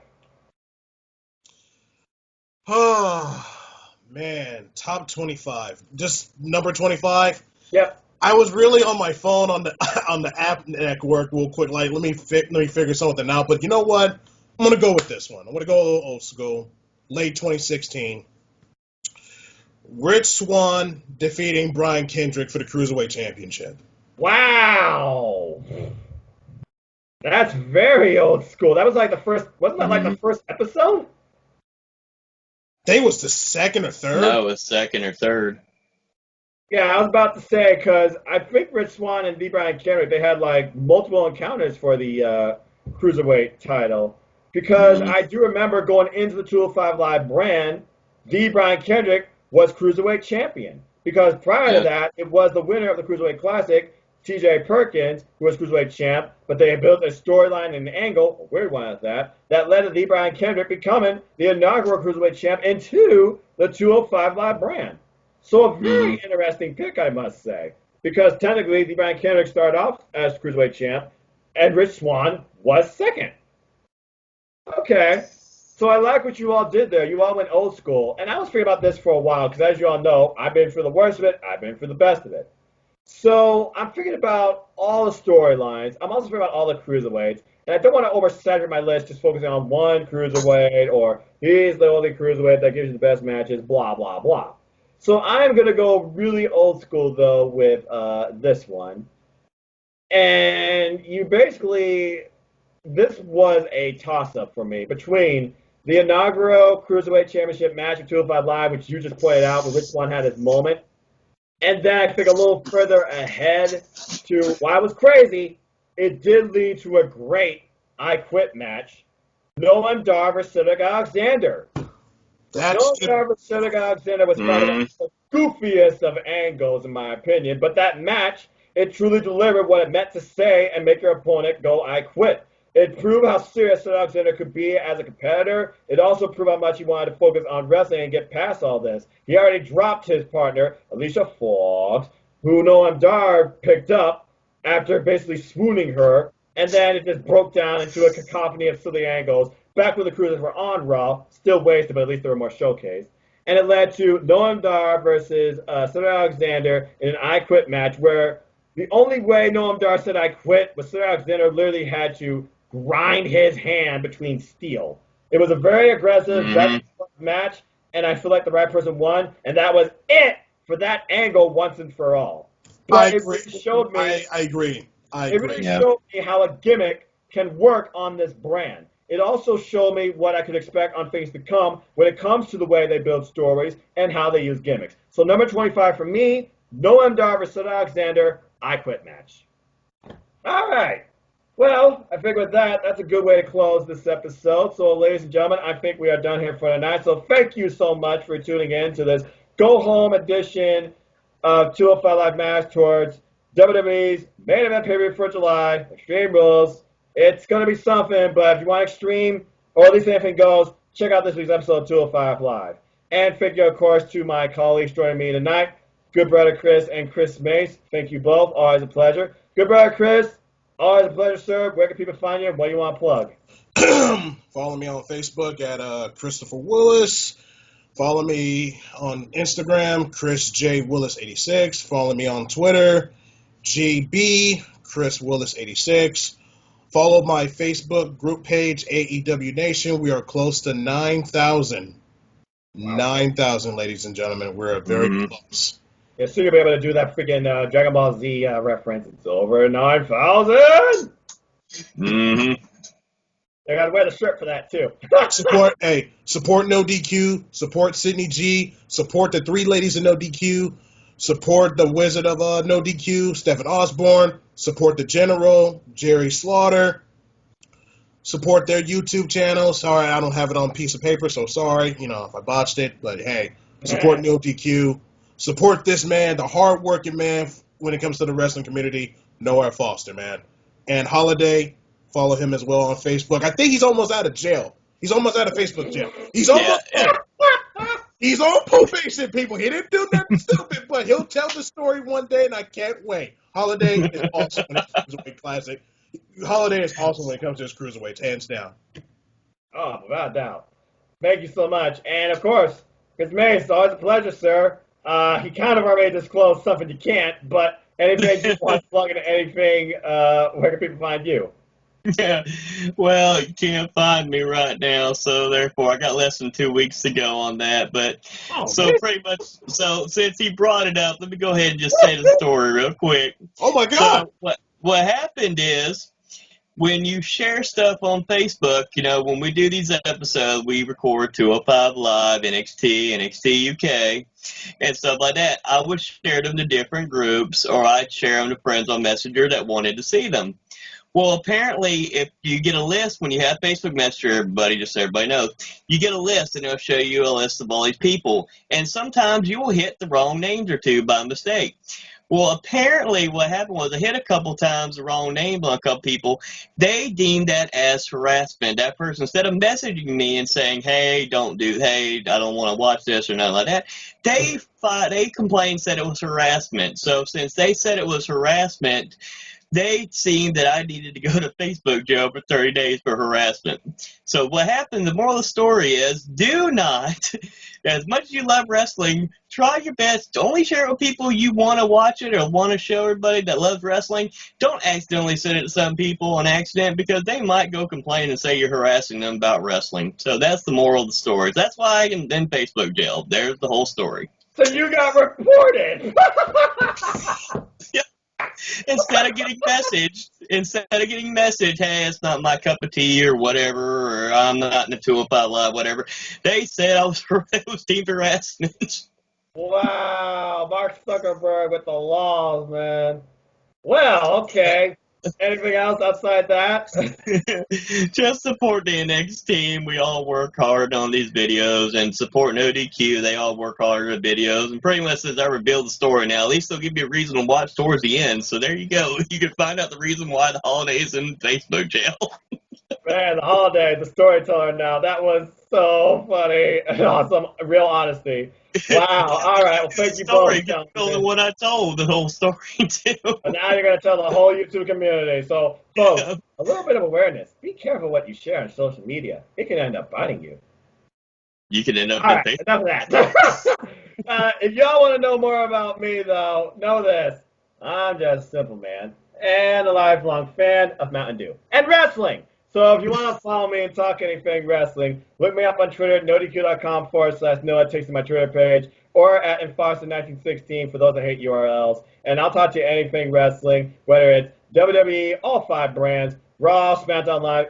S1: Oh, man, top 25. Just number 25?
S3: Yep.
S1: I was really on my phone on the app network real quick. Like, let me figure something out. But you know what? I'm going to go with this one. I'm going to go a little old school. Late 2016. Rich Swann defeating Brian Kendrick for the Cruiserweight Championship.
S3: Wow. That's very old school. That was like the first, wasn't that like the first episode?
S1: I think it was the second or third.
S2: No, it was second or third.
S3: Yeah, I was about to say, because I think Rich Swann and D. Brian Kendrick, they had like multiple encounters for the Cruiserweight title. Because I do remember going into the 205 Live brand, D. Brian Kendrick was Cruiserweight champion. Because prior to that, it was the winner of the Cruiserweight Classic, T.J. Perkins, who was Cruiserweight champ, but they had built a storyline and an angle, a weird one at that led to D. Brian Kendrick becoming the inaugural Cruiserweight champ into the 205 Live brand. So a very interesting pick, I must say, because technically D. Brian Kendrick started off as Cruiserweight champ, and Rich Swann was second. Okay, so I like what you all did there. You all went old school, and I was thinking about this for a while, because as you all know, I've been for the worst of it, I've been for the best of it. So I'm thinking about all the storylines. I'm also thinking about all the cruiserweights. And I don't want to oversaturate my list just focusing on one cruiserweight or he's the only cruiserweight that gives you the best matches, blah, blah, blah. So I'm going to go really old school, though, with this one. And this was a toss-up for me between the inaugural Cruiserweight Championship match of 205 Live, which you just pointed out, where Rich Swann had his moment. And then I think a little further ahead to why it was crazy, it did lead to a great I Quit match. Noam Dar versus Cedric Alexander.
S1: That's
S3: Noam Dar versus Cedric Alexander was probably
S2: Mhm.
S3: the goofiest of angles, in my opinion. But that match, it truly delivered what it meant to say and make your opponent go, I quit. It proved how serious Cedric Alexander could be as a competitor. It also proved how much he wanted to focus on wrestling and get past all this. He already dropped his partner, Alicia Fox, who Noam Dar picked up after basically swooning her, and then it just broke down into a cacophony of silly angles. Back when the cruisers were on Raw, still wasted, but at least they were more showcased. And it led to Noam Dar versus Cedric Alexander in an I Quit match where the only way Noam Dar said I quit was Cedric Alexander literally had to grind his hand between steel. It was a very aggressive match, and I feel like the right person won, and that was it for that angle once and for all. But it really showed me.
S1: I agree.
S3: It really showed me how a gimmick can work on this brand. It also showed me what I could expect on things to come when it comes to the way they build stories and how they use gimmicks. So number 25 for me, Noam Dar versus Cedric Alexander, I Quit match. All right. Well, I think with that, that's a good way to close this episode. So, ladies and gentlemen, I think we are done here for tonight. So thank you so much for tuning in to this go-home edition of 205 Live Match towards WWE's main event pay-per-view for July, Extreme Rules. It's going to be something, but if you want extreme, or at least anything goes, check out this week's episode of 205 Live. And thank you, of course, to my colleagues joining me tonight, good brother Chris and Chris Mace. Thank you both. Always a pleasure. Good brother Chris, always a pleasure, sir. Where can people find you? What do you want to plug?
S1: Follow me on Facebook at Christopher Willis. Follow me on Instagram, Chris J. Willis86. Follow me on Twitter, GB Chris Willis86. Follow my Facebook group page, AEW Nation. We are close to 9,000. Wow. 9,000, ladies and gentlemen. We're very close.
S3: Yeah, so you'll be able to do that freaking Dragon Ball Z reference. It's over 9,000!
S2: Mm-hmm.
S3: I gotta wear the shirt for that, too.
S1: Support No DQ. Support Sydney G. Support the three ladies of No DQ. Support the Wizard of No DQ, Stephen Osborne. Support the General, Jerry Slaughter. Support their YouTube channel. Sorry, I don't have it on a piece of paper, so sorry, if I botched it. But hey, support No DQ. Support this man, the hard-working man when it comes to the wrestling community, Noah Foster, man. And Holiday, follow him as well on Facebook. I think he's almost out of jail. He's almost out of Facebook jail. He's almost He's on probation, people. He didn't do nothing stupid, but he'll tell the story one day, and I can't wait. Holiday is awesome when it comes to Cruiserweight Classic. Holiday is awesome when it comes to his Cruiserweights, hands down.
S3: Oh, without doubt. Thank you so much. And, of course, Chris Mace, it's always a pleasure, sir. He kind of already disclosed something you can't, but anything you want to plug into anything, where can people find you?
S2: Yeah, well, you can't find me right now, so therefore I got less than 2 weeks to go on that. But pretty much, so since he brought it up, let me go ahead and just say the story real quick.
S1: Oh my God!
S2: So what happened is when you share stuff on Facebook, when we do these episodes, we record 205 Live, NXT, NXT UK, and stuff like that. I would share them to different groups, or I'd share them to friends on Messenger that wanted to see them. Well, apparently, if you get a list, when you have Facebook Messenger, everybody, just so everybody knows, you get a list, and it'll show you a list of all these people. And sometimes you will hit the wrong names or two by mistake. Well, apparently, what happened was I hit a couple times the wrong name on a couple people. They deemed that as harassment. That person, instead of messaging me and saying, hey, I don't want to watch this or nothing like that, they complained, said it was harassment. So since they said it was harassment, they seemed that I needed to go to Facebook jail for 30 days for harassment. So what happened, the moral of the story is, do not, as much as you love wrestling, try your best to only share it with people you want to watch it or want to show everybody that loves wrestling. Don't accidentally send it to some people on accident, because they might go complain and say you're harassing them about wrestling. So that's the moral of the story. That's why I am in Facebook jail. There's the whole story.
S3: So you got reported.
S2: Yeah. Instead of getting messaged, hey, it's not my cup of tea or whatever, or I'm not in the 205 Live, whatever, they said it was team harassment.
S3: Wow, Mark Zuckerberg with the laws, man. Well, okay. Anything else outside that?
S2: Just support the NX team. We all work hard on these videos, and support No DQ. They all work hard on the videos, and pretty much as I reveal the story now, at least they'll give you a reason to watch towards the end. So there you go. You can find out the reason why the Holiday's in Facebook jail.
S3: Man, the Holiday, the storyteller now. That was so funny and awesome. Real honesty. Wow. All right. Well, thank you both.
S2: The one I told, the whole story too.
S3: And now you're going to tell the whole YouTube community. So, folks, a little bit of awareness. Be careful what you share on social media. It can end up biting you.
S2: You can end up
S3: All right, enough of that. If y'all want to know more about me, though, know this. I'm just a simple man and a lifelong fan of Mountain Dew and wrestling. So if you want to follow me and talk anything wrestling, look me up on Twitter at nodq.com/Noah. It takes you to my Twitter page, or at Enfoster1916 for those that hate URLs. And I'll talk to you anything wrestling, whether it's WWE, all 5 brands, Raw, SmackDown Live,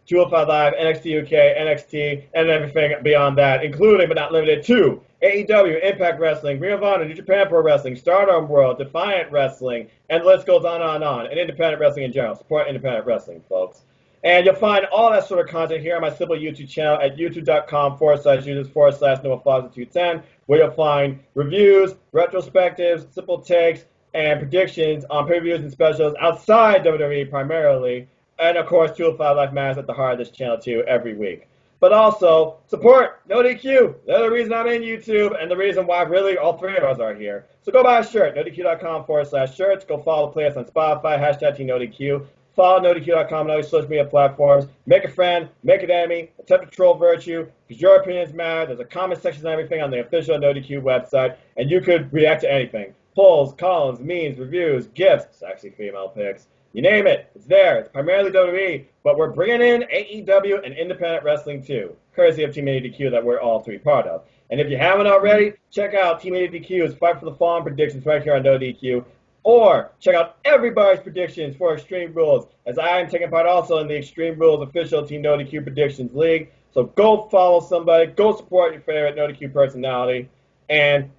S3: 205 Live, NXT UK, NXT, and everything beyond that, including but not limited to AEW, Impact Wrestling, Ring of Honor, New Japan Pro Wrestling, Stardom World, Defiant Wrestling, and the list goes on and on, and independent wrestling in general. Support independent wrestling, folks. And you'll find all that sort of content here on my simple YouTube channel at youtube.com/users/NoahFoster210, where you'll find reviews, retrospectives, simple takes, and predictions on pay-per-views and specials outside WWE primarily. And, of course, 205 Live matters at the heart of this channel, too, every week. But also, support No DQ. They're the reason I'm in YouTube and the reason why, really, all 3 of us are here. So go buy a shirt, nodq.com/shirts. Go follow the playlist on Spotify, #TeamNoDQ. Follow NoDQ.com on all your social media platforms. Make a friend, make an enemy, attempt to troll virtue, because your opinions matter. There's a comment section and everything on the official NoDQ website, and you could react to anything. Polls, columns, memes, reviews, gifts, sexy female pics. You name it, it's there. It's primarily WWE, but we're bringing in AEW and independent wrestling too, courtesy of Team ADQ that we're all 3 part of. And if you haven't already, check out Team ADQ's Fight for the Fallen predictions right here on NoDQ. Or check out everybody's predictions for Extreme Rules, as I am taking part also in the Extreme Rules official Team NoDQ Predictions League. So go follow somebody, go support your favorite NoDQ personality, and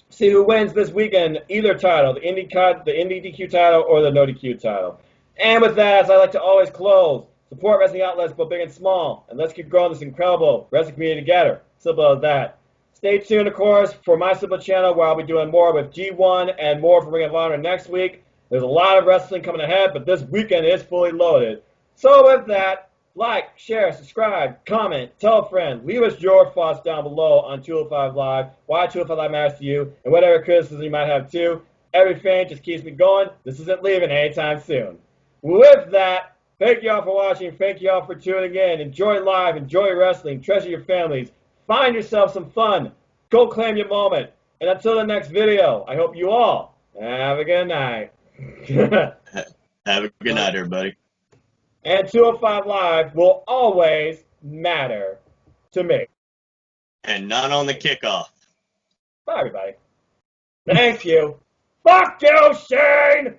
S3: see who wins this weekend, either title, the Indie DQ title or the NoDQ title. And with that, as I like to always close, support wrestling outlets both big and small, and let's keep growing this incredible wrestling community together. Simple as that. Stay tuned, of course, for my simple channel where I'll be doing more with G1 and more for Ring of Honor next week. There's a lot of wrestling coming ahead, but this weekend is fully loaded. So with that, like, share, subscribe, comment, tell a friend, leave us your thoughts down below on 205 Live, why 205 Live matters to you, and whatever criticism you might have too. Everything just keeps me going. This isn't leaving anytime soon. With that, thank you all for watching. Thank you all for tuning in. Enjoy live, enjoy wrestling, treasure your families. Find yourself some fun. Go claim your moment. And until the next video, I hope you all have a good night.
S2: Have a good night, everybody.
S3: And 205 Live will always matter to me.
S2: And not on the kickoff.
S3: Bye, everybody. Thank you. Fuck you, Shane!